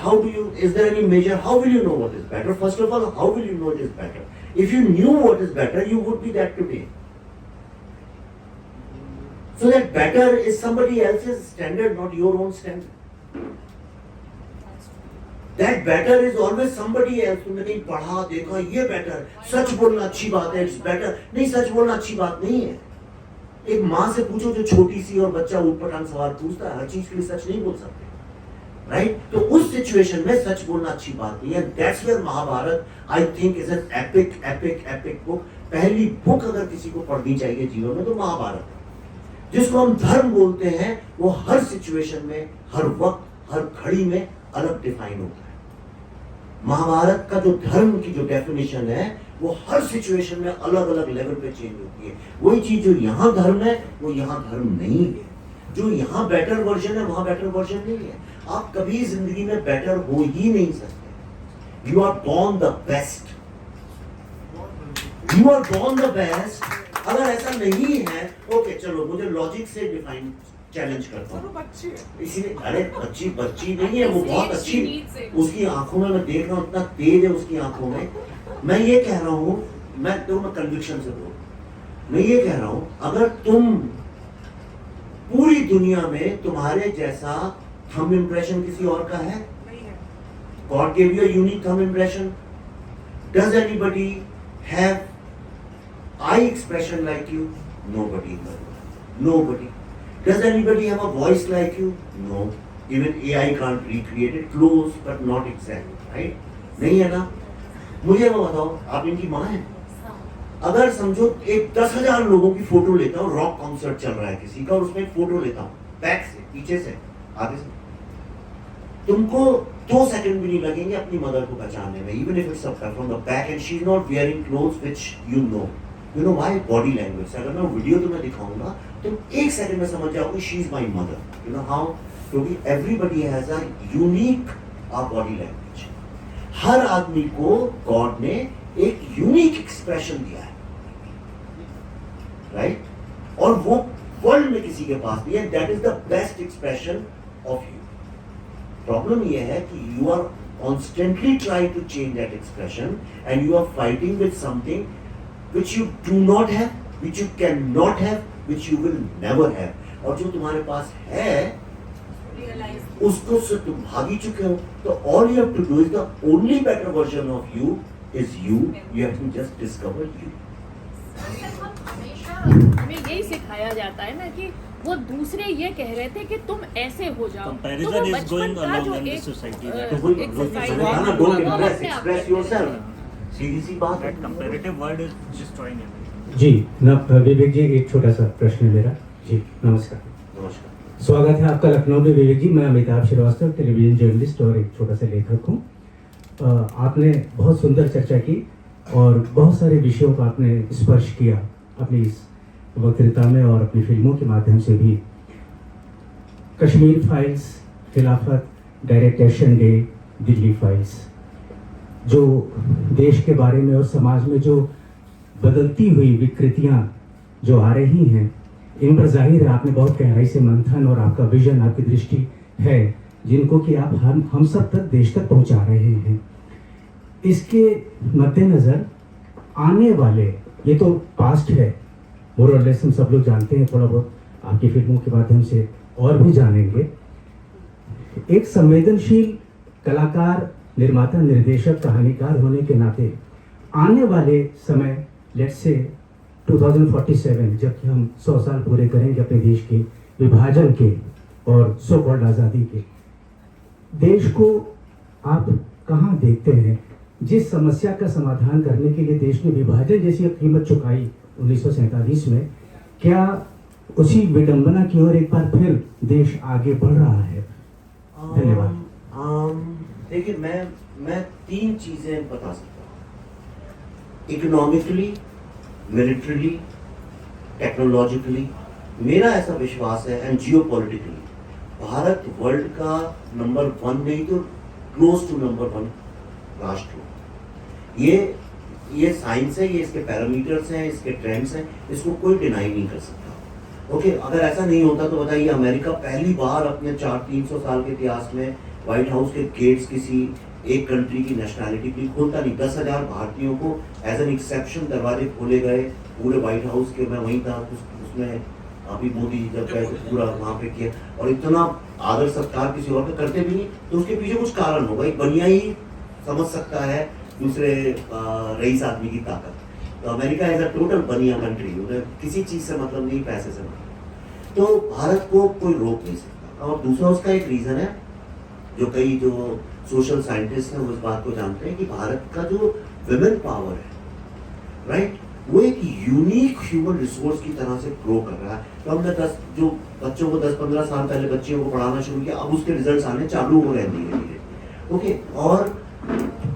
Is there any measure? How will you know what is better? First of all, how will you know it is better? If you knew what is better, you would be that today. So that better is somebody else's standard, not your own standard. That better is always somebody else. तुमने कहीं पढ़ा देखा ये better, सच बोलना अच्छी बात है, it's better. नहीं, सच बोलना अच्छी बात नहीं है। एक माँ से पूछो जो छोटी सी और बच्चा ऊटपटांग सवाल पूछता है, हर चीज के लिए सच नहीं बोल सकते, राइट? तो उस सिचुएशन में सच बोलना अच्छी बात नहीं है। That's where Mahabharata I think is an epic epic epic book. पहली बुक अगर किसी को पढ़नी चाहिए जीवन में तो महाभारत है। जिसको हम धर्म बोलते हैं वो हर सिचुएशन में, हर वक्त, हर घड़ी में अलग डिफाइन होता है। महाभारत का जो धर्म की जो डेफिनेशन है वो हर सिचुएशन में अलग अलग लेवल पे चेंज होती है। वही चीज जो यहाँ धर्म है वो यहाँ धर्म नहीं है। जो यहाँ बेटर वर्जन है वहां बेटर वर्जन नहीं है। आप कभी जिंदगी में बेटर हो ही नहीं सकते। You are born the best, you are born the best. अगर ऐसा नहीं है, ओके चलो मुझे लॉजिक से डिफाइन चैलेंज करता हूँ। बच्ची है। इसीलिए अरे बच्ची नहीं है, वो बहुत अच्छी, उसकी आंखों में मैं देख रहा हूँ, इतना तेज है उसकी आंखों में। मैं ये कह रहा हूँ, मैं कन्विक्शन से बोल, मैं ये कह रहा हूँ, अगर तुम पूरी दुनिया में तुम्हारे जैसा थंब इम्प्रेशन किसी और का है? नहीं है। God gave you a unique thumb impression. Does anybody have eye expression like you? Nobody in the world. Nobody. Does anybody have a voice like you? No. Even AI can't recreate it. Close but not exact. Right? नहीं है ना? मुझे वो बताओ, आप इनकी माँ हैं? अगर समझो एक 10,000 लोगों की फोटो लेता हूँ, रॉक कॉन्सर्ट चल रहा है किसी का, और उसमें एक फोटो लेता हूँ, बैक से, पीछे से, आगे से, तुमको 2 सेकंड भी नहीं लगेंगे अपनी मदर को पहचानने में, even if it's from the back and she is not wearing clothes which you know why, body language से। अगर मैं वीडियो तुम्हें दिखाऊंगा तुम 1 सेकंड में समझ जाओगे she is my mother. You know how? क्योंकि everybody has a unique body language. हर आदमी को गॉड ने एक यूनिक एक्सप्रेशन दिया है, राइट? और वो वर्ल्ड में किसी के पास नहीं है। That is the best expression of you. Problem ये है कि you are constantly trying to change that expression and you are fighting with something which you do not have, which you can not have, which you will never have. और जो तुम्हारे पास है उसको से तुम भाग ही चुके हो। तो all you have to do is the only better version of you is you have to just discover you. हमें यही सिखाया जाता है ना कि वो दूसरे ये कह रहे थे कि तुम ऐसे हो जाओ, तो वो बचपन का जो एक तो वही exercise मैंने कहा ना, डोंट इम्प्रेस, एक्सप्रेस योरसेल्फ। सीधी सी बात है। Comparative word is destroying everything. जी विवेक जी, एक छोटा सा प्रश्न है मेरा। जी नमस्कार। नमस्कार। स्वागत है आपका लखनऊ में विवेक जी। मैं अमिताभ श्रीवास्तव, टेलीविजन जर्नलिस्ट और एक छोटा सा लेखक हूँ। आपने बहुत सुंदर चर्चा की और बहुत सारे विषयों का आपने स्पर्श किया अपनी इस वक्तृता में और अपनी फिल्मों के माध्यम से भी। कश्मीर फाइल्स, खिलाफत, direct action day, Delhi files, जो देश के बारे में और समाज में जो बदलती हुई विकृतियां जो आ रही हैं, इन पर जाहिर है आपने बहुत गहराई से मंथन और आपका विजन, आपकी दृष्टि है, जिनको कि आप हम सब तक, देश तक पहुंचा रहे हैं। इसके मद्देनजर आने वाले, ये तो पास्ट है, मोर और लेस हम सब लोग जानते हैं, थोड़ा बहुत आपकी फिल्मों के माध्यम से और भी जानेंगे। एक संवेदनशील कलाकार, निर्माता, निर्देशक, कहानीकार होने के नाते आने वाले समय, लेट्स से 2047, जबकि हम 100 साल पूरे करेंगे अपने देश के विभाजन के और सो कॉल्ड आज़ादी के, देश को आप कहाँ देखते हैं? जिस समस्या का समाधान करने के लिए देश ने विभाजन जैसी कीमत चुकाई 1947 में, क्या उसी विडंबना की ओर एक बार फिर देश आगे बढ़ रहा है? धन्यवाद। देखिए, मैं 3 चीजें बता सकता हूँ। इकोनॉमिकली, मिलिट्रीली, टेक्नोलॉजिकली, मेरा ऐसा विश्वास है, एंड जियोपॉलिटिकली भारत वर्ल्ड का नंबर 1 नहीं तो क्लोज टू नंबर 1 राष्ट्र हो। ये साइंस है, ये इसके पैरामीटर्स हैं, इसके ट्रेंड्स हैं, इसको कोई डिनाई नहीं कर सकता। ओके, अगर ऐसा नहीं होता तो बताइए, अमेरिका पहली बार अपने 400-300 साल के इतिहास में व्हाइट हाउस के गेट्स किसी एक कंट्री की नेशनैलिटी के लिए खोलता नहीं। 10,000 भारतीयों को एज एन एक्सेप्शन दरवाजे खोले गए पूरे व्हाइट हाउस के। मैं वहीं था, उसमें अभी मोदी जी जब गए तो पूरा वहाँ पे किया, और इतना आदर सत्कार किसी और का करते भी नहीं, तो उसके पीछे कुछ कारण होगा। एक बनिया ही समझ सकता है दूसरे रईस आदमी की ताकत। तो अमेरिका इज अ टोटल बनिया कंट्री, उन्हें किसी चीज से मतलब नहीं, पैसे से मतलब। तो भारत को कोई रोक नहीं सकता। और दूसरा उसका एक रीजन है जो कई जो सोशल साइंटिस्ट हैं वो इस बात को जानते हैं कि भारत का जो विमेन पावर है, राइट, वो एक यूनिक ह्यूमन रिसोर्स की तरह से ग्रो कर रहा है। तो हमने 10 जो बच्चों को 10-15 साल पहले बच्चियों को पढ़ाना शुरू किया, अब उसके रिजल्ट्स आने चालू हो रहे हैं धीरे धीरे। ओके, और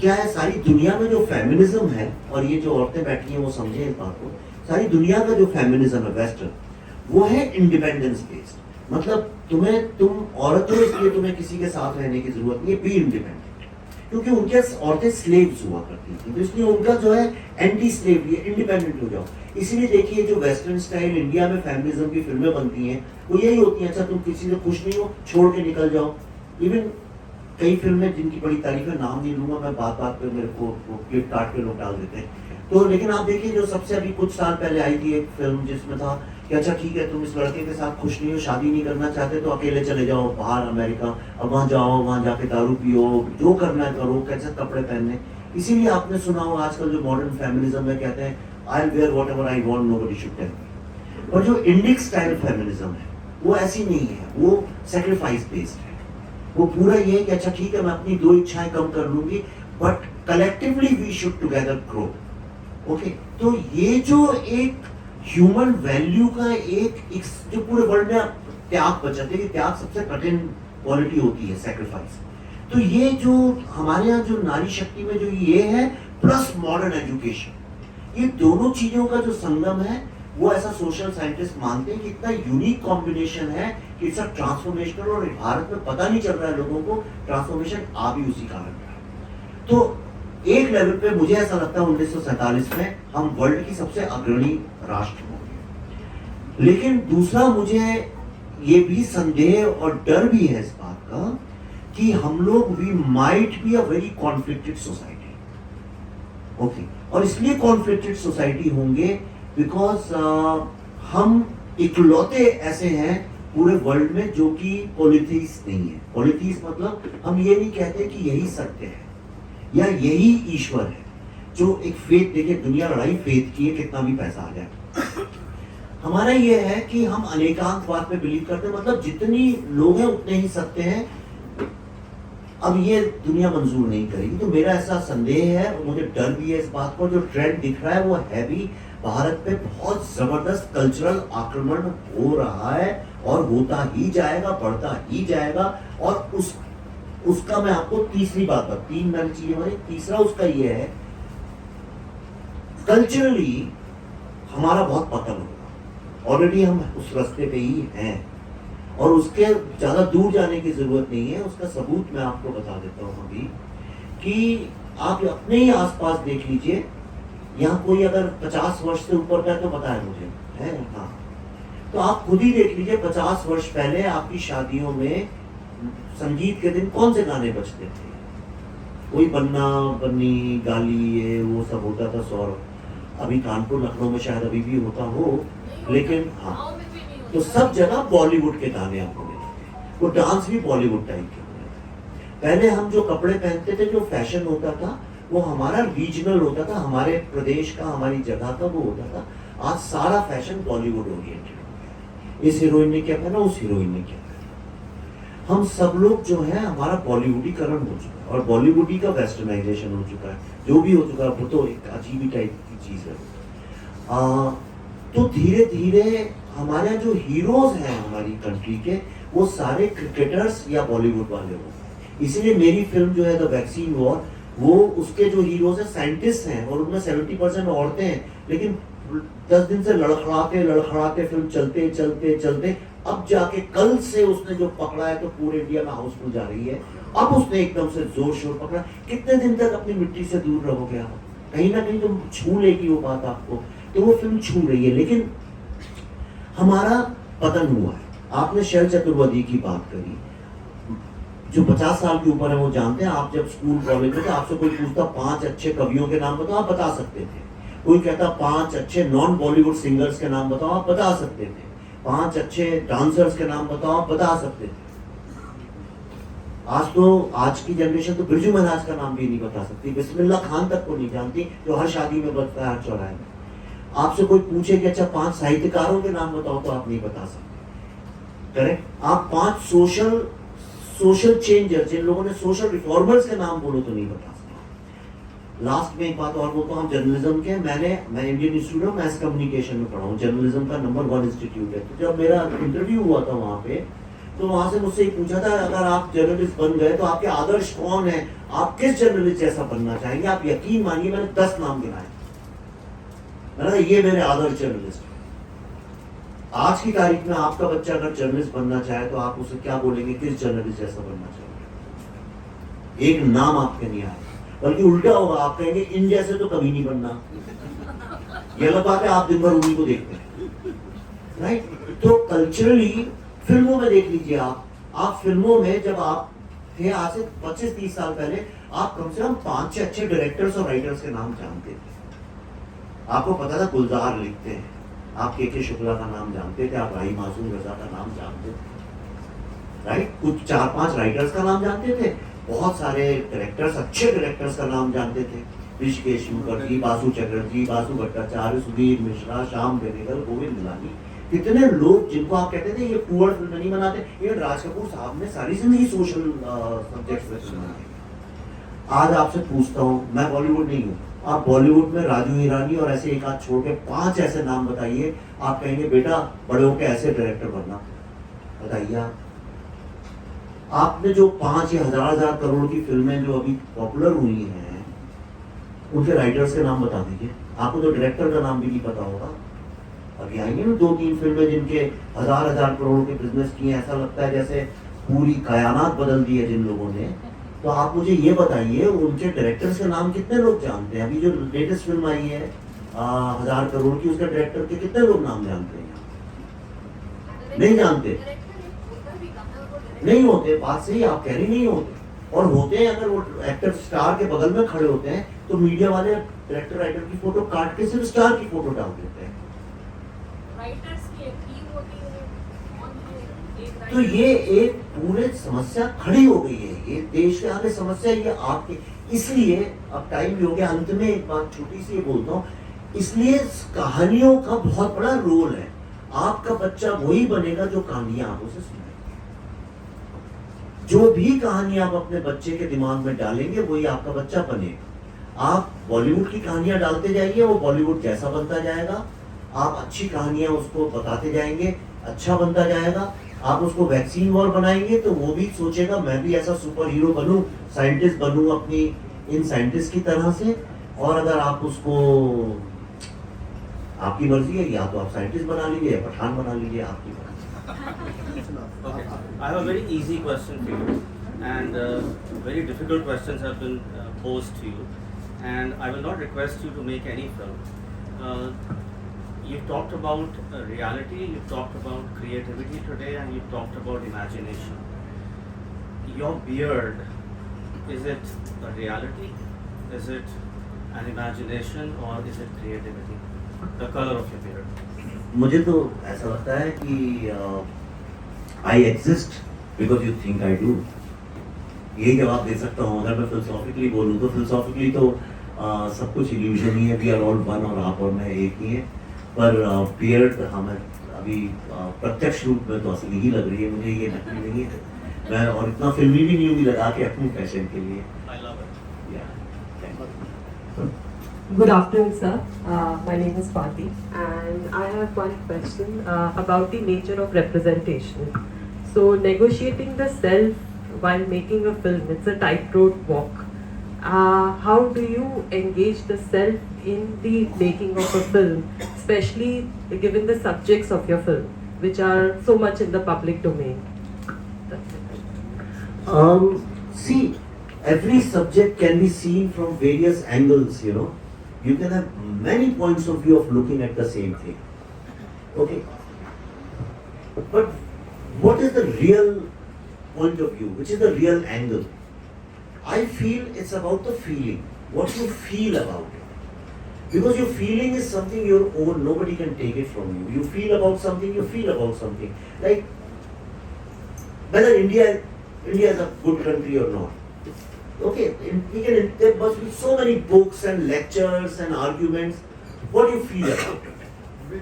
क्या है, सारी दुनिया में जो फेमिनिज्म है, और ये जो औरतें बैठी हैं वो समझे इस बात को, सारी दुनिया का जो फेमिनिज्म है वेस्टर्न, वो है इंडिपेंडेंस बेस्ड। मतलब तुम औरत हो इसलिए तुम्हें किसी के साथ रहने की जरूरत नहीं है, बी इंडिपेंडेंट। क्योंकि उनके औरतें स्लेव्स हुआ करती थी, तो इसलिए उनका जो है एंटी स्लेवरी है, इंडिपेंडेंट हो जाओ। इसीलिए देखिए जो वेस्टर्न स्टाइल इंडिया में फेमिनिज्म की फिल्में बनती हैं वो यही होती हैं, अच्छा तुम किसी से खुश नहीं हो, छोड़ के निकल जाओ। इवन कई फिल्में जिनकी बड़ी तारीफ है, नाम नहीं लूंगा मैं, बात बात पे मेरे को क्लिप काट के लोग डाल देते हैं। तो लेकिन आप देखिए जो सबसे अभी कुछ साल पहले आई थी एक फिल्म जिसमें था कि अच्छा ठीक है तुम इस लड़के के साथ खुश नहीं हो, शादी नहीं करना चाहते, तो अकेले चले जाओ बाहर अमेरिका, अब वहाँ जाओ, वहाँ जाके दारू पियो, जो करना है करो, कैसे कपड़े पहनने। इसीलिए आपने सुना हो आजकल जो मॉडर्न फेमिनिज्म में कहते हैं I wear whatever I want, nobody should tell me. और जो इंडिक स्टाइल फेमिनिज्म है वो ऐसी नहीं है, वो सेक्रीफाइस बेस्ड है। वो पूरा ये है कि अच्छा ठीक है मैं अपनी 2 इच्छाएं कम कर लूंगी, but collectively we should together grow. Okay, तो ये जो एक ह्यूमन वैल्यू का एक जो पूरे वर्ल्ड में त्याग बचाते हैं, त्याग सबसे कठिन क्वालिटी होती है, सेक्रीफाइस। तो ये जो हमारे यहाँ जो नारी शक्ति में जो ये है, प्लस मॉडर्न एजुकेशन, ये दोनों चीजों का जो संगम है, वो ऐसा सोशल साइंटिस्ट मानते हैं कि इतना यूनिक कॉम्बिनेशन है कि इट्स ट्रांसफॉर्मेशनल। और भारत में पता नहीं चल रहा है लोगों को, ट्रांसफॉर्मेशन आ भी उसी कारण रहा है। तो एक लेवल पे मुझे ऐसा लगता है 1947 में हम वर्ल्ड की सबसे अग्रणी राष्ट्र होंगे। लेकिन दूसरा मुझे ये भी संदेह और डर भी है इस बात का कि हम लोग we might be a very conflicted society. Okay, और इसलिए कॉन्फ्लिक्टेड सोसाइटी होंगे बिकॉज हम इकलौते ऐसे हैं पूरे वर्ल्ड में जो कि पॉलिथीस नहीं है। पॉलिथीस मतलब हम ये नहीं कहते कि यही सत्य है या यही ईश्वर है, जो एक फेथ, देखिए दुनिया लड़ाई फेथ की है, कितना भी पैसा आ जाए। हमारा ये है कि हम अनेकांतवाद पे बिलीव करते हैं, मतलब जितनी लोग हैं उतने ही सत्य हैं। अब ये दुनिया मंजूर नहीं करेगी, तो मेरा ऐसा संदेह है और मुझे डर भी है इस बात को। जो ट्रेंड दिख रहा है वो है भी, भारत पे बहुत जबरदस्त कल्चरल आक्रमण हो रहा है और होता ही जाएगा, बढ़ता ही जाएगा। और उसका मैं आपको तीसरी बात 3 मैंने चीजें हमारी, तीसरा उसका ये है कल्चरली हमारा बहुत पतन होगा। ऑलरेडी हम उस रास्ते पे ही हैं और उसके ज्यादा दूर जाने की जरूरत नहीं है। उसका सबूत मैं आपको बता देता हूँ अभी कि आप अपने ही आसपास देख लीजिए, यहाँ कोई अगर 50 वर्ष से ऊपर का है तो पता है मुझे, है हाँ, तो आप खुद ही देख लीजिए 50 वर्ष पहले आपकी शादियों में संगीत के दिन कौन से गाने बजते थे? कोई बन्ना बन्नी गाली ये वो सब होता था। सौरभ, अभी कानपुर लखनऊ में शायद अभी भी होता हो, लेकिन हाँ, तो सब जगह बॉलीवुड के गाने आपको मिलेंगे। वो डांस भी बॉलीवुड टाइप के होते थे। पहले हम जो कपड़े पहनते थे, जो फैशन होता था, वो हमारा रीजनल होता था, हमारे प्रदेश का, हमारी जगह का वो होता था। आज सारा फैशन बॉलीवुड ओरिएंटेड हो गया। इस हीरोइन ने क्या पहना, उस हीरोइन ने क्या पहना। हम सब लोग जो है हमारा बॉलीवुडीकरण हो चुका है और बॉलीवुडी का वेस्टर्नाइजेशन हो चुका है। जो भी हो चुका है वो तो एक अजीब ही टाइप की चीज है। तो धीरे धीरे हमारे जो हीरोज हैं हमारी कंट्री के, वो सारे क्रिकेटर्स या बॉलीवुड वाले हो। इसीलिए मेरी फिल्म जो है द वैक्सीन वॉर, वो उसके जो हीरोज हैं साइंटिस्ट हैं और उनमें 70% औरतें हैं। लेकिन 10 दिन से लड़खड़ाते फिल्म चलते चलते चलते अब जाके कल से उसने जो पकड़ा है तो पूरे इंडिया में हाउसफुल जा रही है। अब उसने एकदम से जोर शोर पकड़ा। कितने दिन तक अपनी मिट्टी से दूर रहोगे आप? कहीं ना कहीं तो छू लेगी वो बात आपको। तो वो फिल्म छू रही है, लेकिन हमारा पतन हुआ है। आपने शैल चतुर्वेदी की बात करी, जो 50 साल के ऊपर है वो जानते हैं। आप जब स्कूल कॉलेज में थे, आपसे कोई पूछता 5 अच्छे कवियों के नाम बताओ, आप बता सकते थे। कोई कहता 5 अच्छे नॉन बॉलीवुड सिंगर्स के नाम बताओ, आप बता सकते थे। 5 अच्छे डांसर्स के नाम बताओ, आप बता सकते थे। आज की जनरेशन तो बिरजू महाराज का नाम भी नहीं बता सकती, बिस्मिल्लाह खान तक को नहीं जानती, जो हर शादी में बजता है हर चौराहे में। आपसे कोई पूछे कि अच्छा 5 साहित्यकारों के नाम बताओ तो आप नहीं बता सकते। करेक्ट? आप 5 सोशल चेंजर, जिन लोगों ने सोशल रिफॉर्मर्स के नाम बोलो तो नहीं बता सकते। लास्ट में एक बात और बोलता हूँ, जर्नलिज्म के मैं Indian institute of mass communication में पढ़ा हूँ, जर्नलिज्म का नंबर 1 इंस्टीट्यूट है। तो जब मेरा इंटरव्यू हुआ था वहाँ पे, तो वहां से मुझसे पूछा था अगर आप जर्नलिस्ट बन गए तो आपके आदर्श कौन है, आप किस जर्नलिस्ट जैसा बनना चाहेंगे? आप यकीन मानिए मैंने 10 नाम गिनाए। मैंने कहा ये मेरे आदर्श जर्नलिस्ट। आज की तारीख में आपका बच्चा अगर जर्नलिस्ट बनना चाहे तो आप उसे क्या बोलेंगे, किस जर्नलिस्ट जैसा बनना चाहेंगे? एक नाम आपके नहीं आएगा, बल्कि उल्टा होगा, आप कहेंगे इन जैसे तो कभी नहीं बनना। ये अलग बात है, आप दिन भर उन्हीं को देखते हैं, राइट? तो कल्चरली फिल्मों में देख लीजिए, आप फिल्मों में जब आप थे आज से 25-30 साल पहले, आप कम से कम 5 अच्छे डायरेक्टर्स और राइटर्स के नाम जानते थे। आपको पता था गुलजार लिखते हैं, आप के शुक्ला का नाम जानते थे, आप राही मासूम रजा का नाम जानते थे, राइट? कुछ 4-5 राइटर्स का नाम जानते थे, बहुत सारे डायरेक्टर्स, अच्छे डायरेक्टर्स का नाम जानते थे, ऋषिकेश मुखर्जी, बासु चटर्जी, बासु भट्टाचार्य, सुधीर मिश्रा, श्याम बेनेगल, गोविंद निलानी, कितने लोग जिनको आप कहते थे ये पुअर फिल्म नहीं बनाते। इवन राज कपूर साहब ने सारी जिंदगी सोशल सब्जेक्ट्स पे फिल्म बनाई। आज आपसे पूछता हूँ, मैं बॉलीवुड नहीं हूँ, आप बॉलीवुड में राजू ईरानी और ऐसे एक आध छोड़ के 5 ऐसे नाम बताइए, आप कहेंगे बेटा बड़े होके ऐसे डायरेक्टर बनना। बताइए आपने जो 5 या हजार करोड़ की फिल्में जो अभी पॉपुलर हुई हैं, उनके राइटर्स के नाम बता दीजिए। आपको तो डायरेक्टर का नाम भी नहीं पता होगा। अभी आएंगे ना 2-3 फिल्में जिनके हजार करोड़ के बिजनेस किए, ऐसा लगता है जैसे पूरी कायनात बदल दी है जिन लोगों ने। तो आप मुझे ये बताइए उनके डायरेक्टर्स के नाम कितने लोग जानते हैं? अभी जो लेटेस्ट फिल्म आई है 1000 करोड़ की, उसके डायरेक्टर के कितने लोग नाम जानते हैं? नहीं जानते, नहीं होते। बात सही आप कह रही, नहीं होते। और होते हैं, अगर वो एक्टर स्टार के बगल में खड़े होते हैं तो मीडिया वाले डायरेक्टर राइटर की फोटो काट के सिर्फ स्टार की फोटो डाल देते हैं। तो ये एक पूरे समस्या खड़ी हो गई है, ये देश के आगे समस्या, ये आपके। इसलिए अब टाइम भी हो गया, अंत में एक बात छोटी सी बोलता हूँ, इसलिए कहानियों का बहुत बड़ा रोल है। आपका बच्चा वही बनेगा जो कहानियां आप उसे सुनाएंगे। जो भी कहानी आप अपने बच्चे के दिमाग में डालेंगे वही आपका बच्चा बनेगा। आप बॉलीवुड की कहानियां डालते जाइए, वो बॉलीवुड जैसा बनता जाएगा। आप अच्छी कहानियां उसको बताते जाएंगे, अच्छा बनता जाएगा। आप उसको वैक्सीन वॉर बनाएंगे तो वो भी सोचेगा मैं भी ऐसा सुपर हीरो बनूं, साइंटिस्ट बनूं अपनी इन साइंटिस्ट की तरह से। और अगर आप उसको, आपकी मर्जी है, या तो आप साइंटिस्ट बना लीजिए या पठान बना लीजिए, आपकी मर्जी। Okay, I have a very easy question for you, and very difficult questions have been posed to you, and I will not request you to make any film. You've talked about reality, you've talked about creativity today, and you've talked about imagination. Your beard, is it a reality? Is it an imagination, or is it creativity? The color of your beard. मुझे तो ऐसा लगता है कि I exist because you think I do. यही जवाब दे सकता हूँ। अगर मैं फिलोसॉफिकली बोलूँ तो फिलोसॉफिकली तो सब कुछ इल्यूजन ही है, वी आर ऑल वन, और आप और मैं एक ही है। पर बियर्ड हमें अभी प्रत्यक्ष रूप में तो असली ही लग रही है मुझे, ये नकली नहीं है। मैं और इतना फिल्मी भी नहीं हूँ लगा के अपनी फैशन के लिए। I love it. Good afternoon, sir. My name is Swati, and I have one question about the nature of representation. So, negotiating the self while making a film, it's a tightrope walk. How do you engage the self in the making of a film, especially given the subjects of your film, which are so much in the public domain? That's it. See, every subject can be seen from various angles, you know. You can have many points of view of looking at the same thing. Okay. But what is the real point of view? Which is the real angle? I feel it's about the feeling. What you feel about it. Because your feeling is something your own, nobody can take it from you. You feel about something, you feel about something. Like whether India is a good country or not. Okay, there must be so many books and lectures and arguments. What do you feel about it?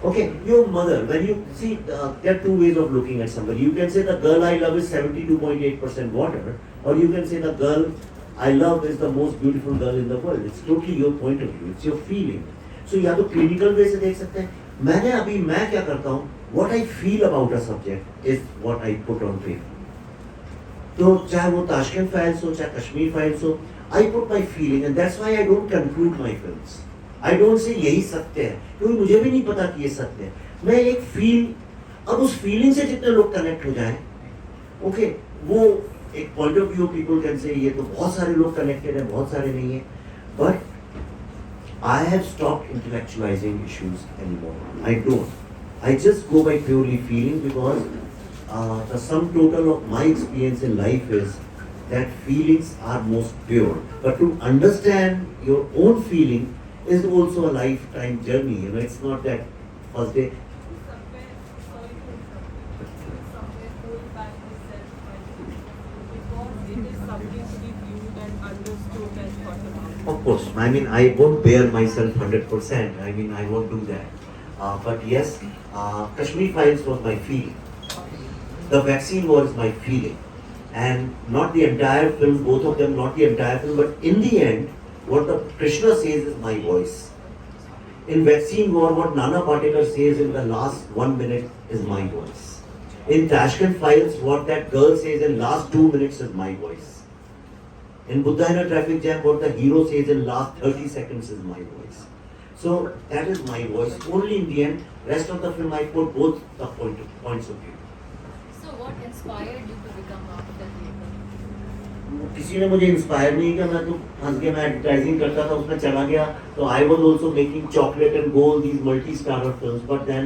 Okay, your mother, when you see, there are two ways of looking at somebody. You can say the girl I love is 72.8% water, or you can say the girl I love is the most beautiful girl in the world. It's totally your point of view. It's your feeling. So या तो clinical way से देख सकते हैं. मैं क्या करता हूँ? What I feel about a subject is what I put on paper. तो चाहे वो ताशकंद फाइल्स हो, चाहे कश्मीर फाइल्स हो, I put my feeling, and that's why I don't conclude my films. I don't say यही सत्य है, क्योंकि मुझे भी नहीं पता कि ये सत्य है. मैं एक फील, अब उस फीलिंग से जितने लोग कनेक्ट हो जाएं, ओके, वो एक point of view people can say ये तो बहुत सारे लोग कनेक्टेड हैं, बहुत सारे नहीं है, but I have stopped intellectualizing issues anymore. I don't. I just go by purely feeling because the sum total of my experience in life is that feelings are most pure. But to understand your own feeling is also a lifetime journey. You know, it's not that first day. Of course, I mean, I won't bear myself 100%. I mean, I won't do that. But yes, Kashmir Files was my feeling. The vaccine was my feeling. And not the entire film, both of them, not the entire film, but in the end, what the Krishna says is my voice. In Vaccine War, what Nana Patekar says in the last 1 minute is my voice. In Tashkent Files, what that girl says in last 2 minutes is my voice. In Buddha in a Traffic Jam, what the hero says in last 30 seconds is my voice. So that is my voice. Only in the end, rest of the film I put both the points of view. So what inspired you to become after theatre? किसी ने मुझे inspire नहीं किया. मैं तो हंस के मैं एडवर्टाइजिंग करता था, उसमें चला गया. तो I was also making chocolate and gold, these multi starrer films. But then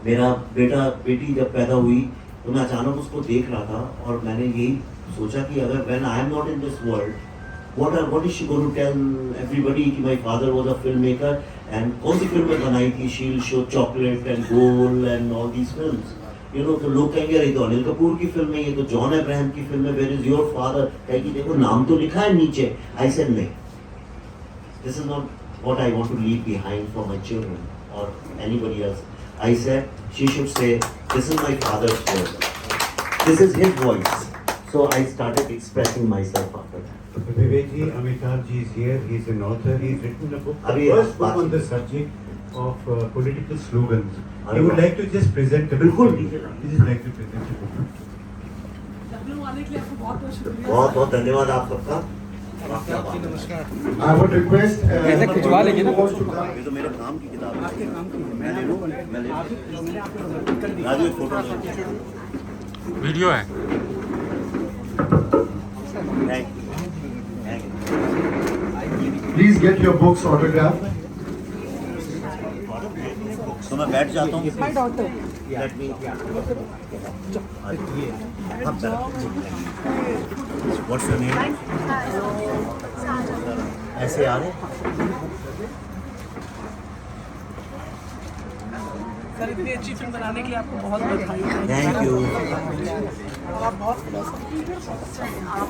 मेरा बेटी जब पैदा हुई तो मैं अचानक उसको देख रहा था और मैंने यही सोचा कि अगर when I am not in this world, what is she going to tell everybody कि my father was a filmmaker, and कौन सी फिल्में बनाई थी, she'll show chocolate and gold and all these films. You know, तो लोग कहेंगे अरे तो अनिल कपूर की फिल्म है, ये तो जॉन अब्राहम की फिल्म है, where is your father? कहेगी देखो नाम तो लिखा है नीचे. I said नहीं, this is not what I want to leave behind for my children or anybody else. I said she should say this is my father's voice, this is his voice. So I started expressing myself after that. Vivek ji, Amitabh ji is here. He is an author. He has written a book, first book on the subject of political slogans. He would like to just present a book. बिल्कुल. He just like to present a book. Lucknow आने के लिए आपको बहुत बहुत शुक्रिया. बहुत बहुत धन्यवाद आप सबका. I would request. खिंचवा लेंगे ना. ये तो मेरे काम की किताब है. आपके काम की. मैं ले लूँ. राजू एक फोटो वीडियो है. Please get your books autographed. तो मैं बैठ जाता हूँ. My daughter. Let me. What's your name? ऐसे आ रहे. सर इतनी अच्छी फिल्म बनाने के लिए आपको बहुत बधाई. Thank you. आप बहुत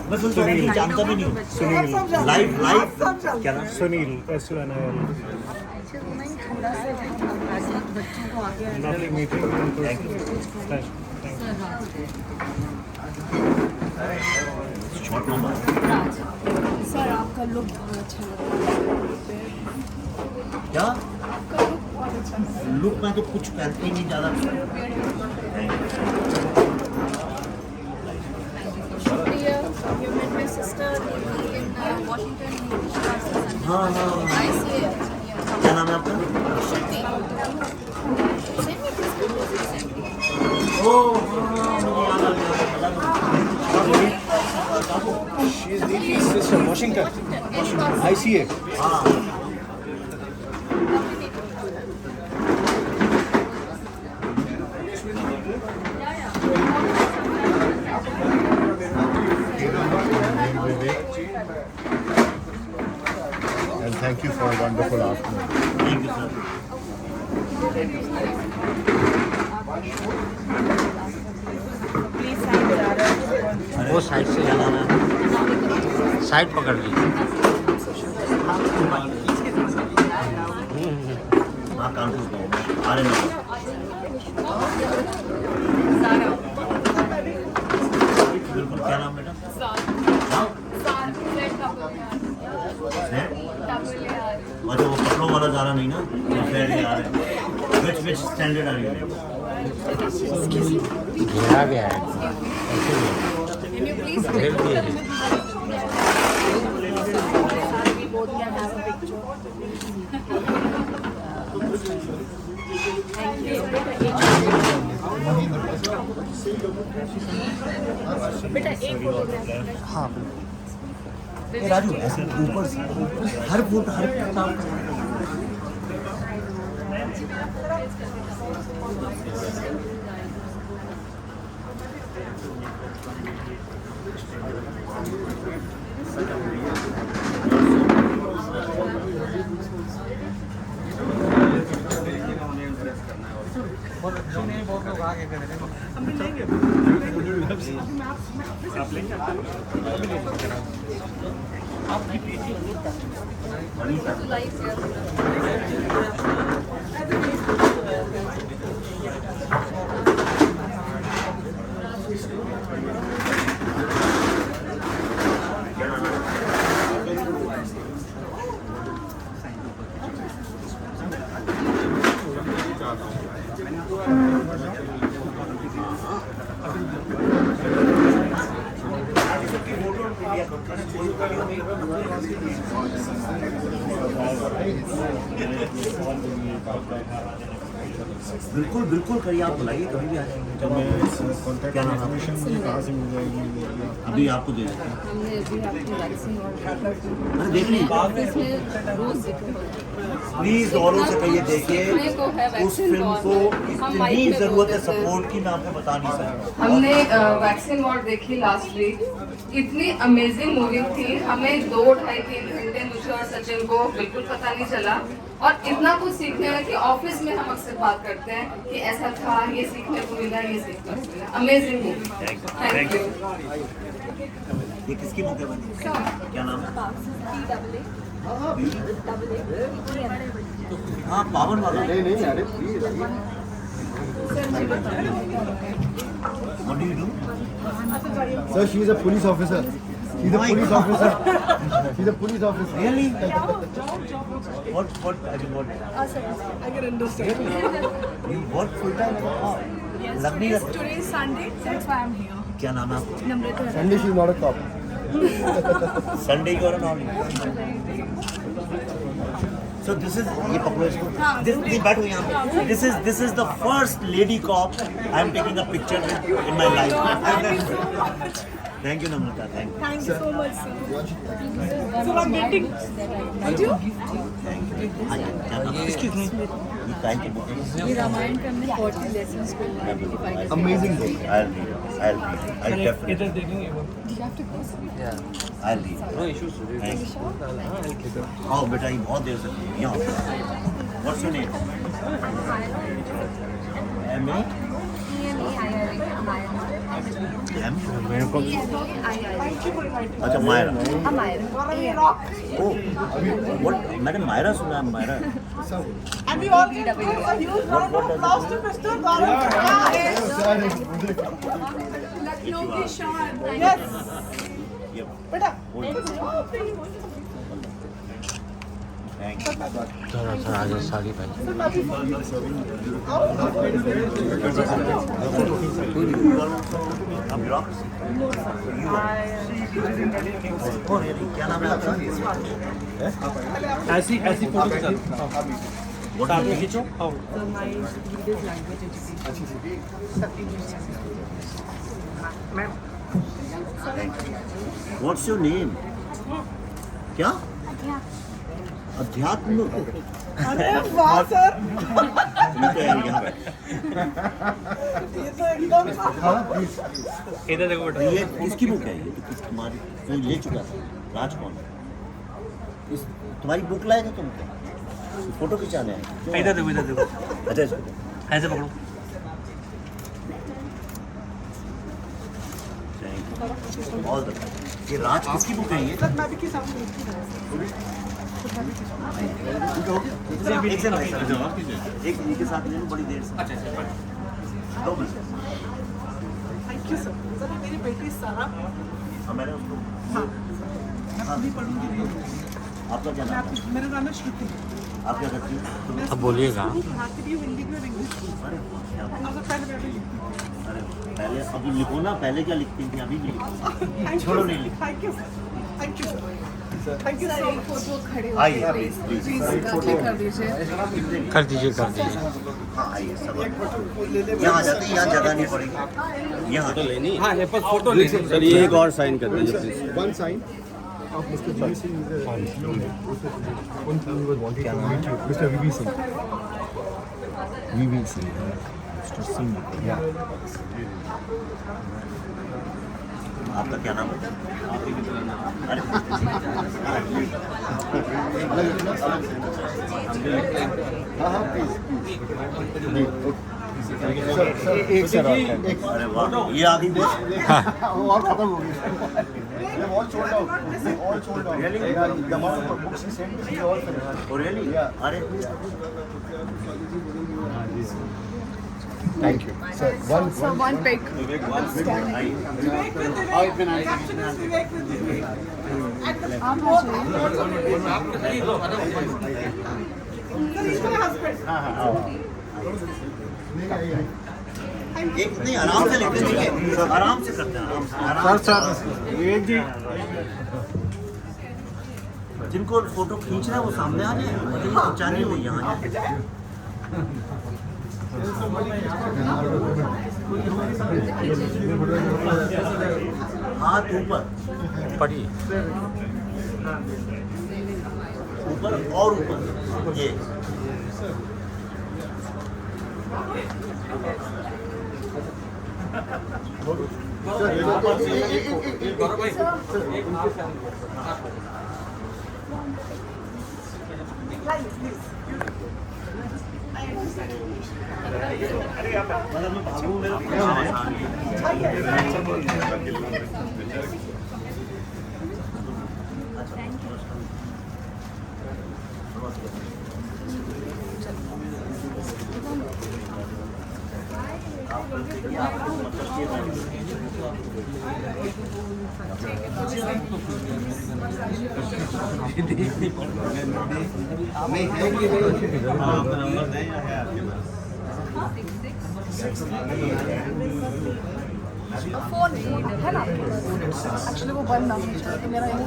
मैं सुनील जानता भी नहीं हूँ. सुनील लाइव क्या नाम? Sunil, SUNIL. Lovely meeting you. Thank you. Short number. Sir आपका लुक बहुत अच्छा लगा. क्या? आपका लुक बहुत अच्छा लगा. लुक में तो कुछ पहनते ही नहीं ज़्यादा. शुक्रिया. You met my sister in Washington. हाँ. I see it. क्या नाम है आपका? Should be. Send me this photo. ओह हाँ, मुझे याद आ गया. She is DP's sister, Washington. I see it. हाँ. and thank you for a wonderful afternoon. Thank you sir. वो साइड से जाना है, साइड पकड़ लीजिए। हाँ कानपुर आ रहे हैं। बिल्कुल, क्या नाम बेटा? अच्छा वो कपड़ों वाला ज़्यादा नहीं ना, विच स्टैंडर्ड आ रही है? घेरा गया है ऐसे घेर दिए हैं। हाँ ये राजू ऐसे ऊपर हर फुट हर काम बहुत लोग आगे कर रहे बिल्कुल बिल्कुल करिए, आप बुलाइए कभी भी आ जाएंगे। क्या नाम है? कहाँ से मिल जाएगी? अभी आपको दे देते हैं। हमने अभी आपकी वैक्सीन अरे देख लीजिए ऑफिस में रोज जिक्र होता है। प्लीज औरों से कहिए, देखिए उस फिल्म को इतनी जरूरत है सपोर्ट की, मैं आपको बता नहीं सकता। हमने वैक्सीन वॉर देखी लास्ट वीक, इतनी अमेजिंग मूवी थी। हमें 2-2.5-3 घंटे मुझे और सचिन को बिल्कुल पता नहीं चला, और इतना कुछ सीखने में कि ऑफिस में हम अक्सर बात करते हैं कि ऐसा था, ये सीखने को मिला, ये सीखने को मिला। Amazing movie, thank you. ये किसकी मूवी बनी? क्या नाम है? हाँ पावन वाला। नहीं अरे please. What do you do? Sir, she is a police officer. She's a police officer. She's a police officer. Really? What? I mean, what? I can understand. You work full time? Oh, Yes, लग नहीं रहा। today is Sunday, that's why I'm here. क्या नाम है आपका? Namrata. Sunday she is not a cop. Sunday you are an only. So this is ये पकड़ो इसको। This बैठो यहाँ पे। This is the first lady cop I am taking a picture with in my life. Thank you Namrata, thank you. Thank you so much, sir. So I'm getting. Did you? Excuse me. ये time के book है। ये रामायण का हमने 40 lessons को identify Amazing book. I'll read. I definitely. Do you have to go? I'll read. No issues. Thanks. आओ बेटा, ये बहुत देर से यहाँ। What's your name? M.A. M. अच्छा मायरा। Oh, what? मैंने मायरा सुना है, Myra. And we all lost to Mr. Lucknow की शान. Yes. Yep. बेटा. Thanks. थोड़ा सा आगे साड़ी भाई। आप bureaucracy? Oh, really? क्या नाम है आपका? ऐसी फोटो What do you खींचो। So my lead is language education. What's your name? क्या? अध्यात्म। अरे वाह सर. यहाँ पे। ये तो एकदम. इधर देखो बेटा। ये किसकी बुक है? ये तो तुम्हारी कोई ले चुका था। राज कौन? तुम्हारी बुक लाए थे तुम फोटो खिंचाने आए? इधर देखो, इधर देखो। अच्छा इसको ऐसे पकड़ो। ऑल द ये राज किसकी बुक है ये? सर मैं भी के सामने एक से भाई साहब एक इनके साथ ले लो बड़ी देर से। अच्छा अच्छा। 2 minute. Thank you sir. Sir मेरी बेटी सारा मैंने उसको हाँ मैं पूरी पढ़ूंगी नहीं। आपका क्या नाम है? मेरा नाम है श्रुति। आप क्या करती हैं? अब बोलिएगा। पढ़ाती भी हूँ हिंदी में और इंग्लिश में। अरे क्या बात। अगर पहले मैं भी लिखती थी। अरे पहले अभी लिखो ना, पहले क्या लिखती थी अभी भी लिखो। छोड़ो नहीं लिखो। Thank you sir. Thank you sir. Thank you sir. एक फोटो खड़े आइए होकर प्लीज प्लीज प्लीज कर दीजिए। कर दीजिए। हाँ आइए सब यहाँ आ जाते हैं, यहाँ जगह नहीं पड़ेगी यहाँ तो लेनी। हाँ ये पर फोटो ले सर, ये एक और साइन कर दीजिए please. One sign of Mr. VV Singh is a one thing he was wanting to meet you, Mr. VV Singh. VV Singh, Mr. Singh. Yeah. आपका क्या नाम है? अरे हाँ प्लीज अरे वाह ये आगे वो और खत्म हो गई all sold out really the amount of books he sent is all finished. Oh really? Yeah. अरे Thank you sir. One pic. एक नहीं आराम से लेते हैं, आराम से करते हैं, आराम से विवेक जी जिनको फोटो खींचना है वो सामने आ जाए, मुझे पहुंचानी नहीं यहाँ जाए। हाथ ऊपर पढ़िए, ऊपर और ऊपर ये फोन है ना एक्चुअली वो बंद ना हो जाए तो मेरा यही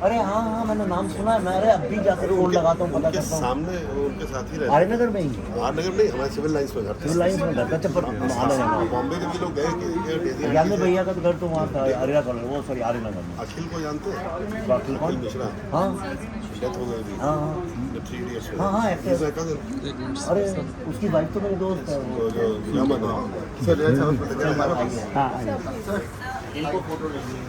अरे हाँ हाँ मैंने नाम सुना है, मैं अरे अभी जाकर फोन लगाता हूँ, पता करता हूँ। सामने उनके साथ ही रहते आर्य नगर में ही नगर नहीं, हमारे सिविल लाइंस में घर सिविल लाइन्स में घर था। अच्छा पर आना जाना बॉम्बे के भी लोग गए कि ज्ञान भैया का तो घर तो वहाँ था आर्या कॉलोनी, वो सॉरी आर्य नगर में। अखिल को जानते हैं? अखिल कौन? मिश्रा हाँ डेथ हो गई। हाँ हाँ 3 इयर्स हाँ हाँ एक्टर। अरे उसकी वाइफ तो मेरे दोस्त है वो जो यामन है सर। हाँ इनको फोटो लेंगे।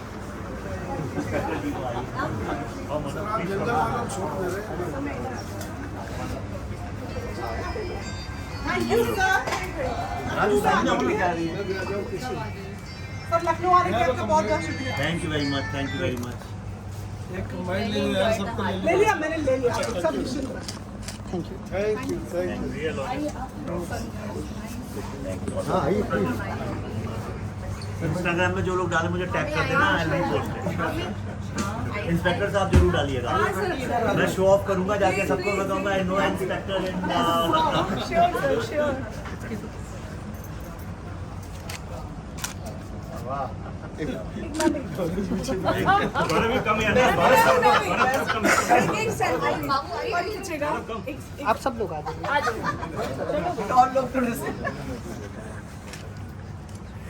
सर लखनऊ आने के लिए आपका बहुत बहुत शुक्रिया। Thank you very much, thank you very much. एक कंबाइंड ले लिया सबको ले लिया मैंने, ले लिया सब। थैंक यू हाँ आइए प्लीज। इंस्टाग्राम में जो लोग डाले मुझे टैग कर देना, आई विल पोस्ट। इंस्पेक्टर साहब जरूर डालिएगा, मैं शो ऑफ करूंगा जाके, सबको बताऊंगा आई नो इंस्पेक्टर इन आप सब लोग आ जाइए और लोग थोड़े से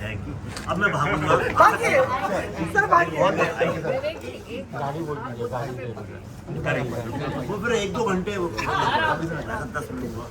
थैंक यू। अब मैं भागूंगा। वो फिर 1-2 घंटे 10 मिनट हुआ।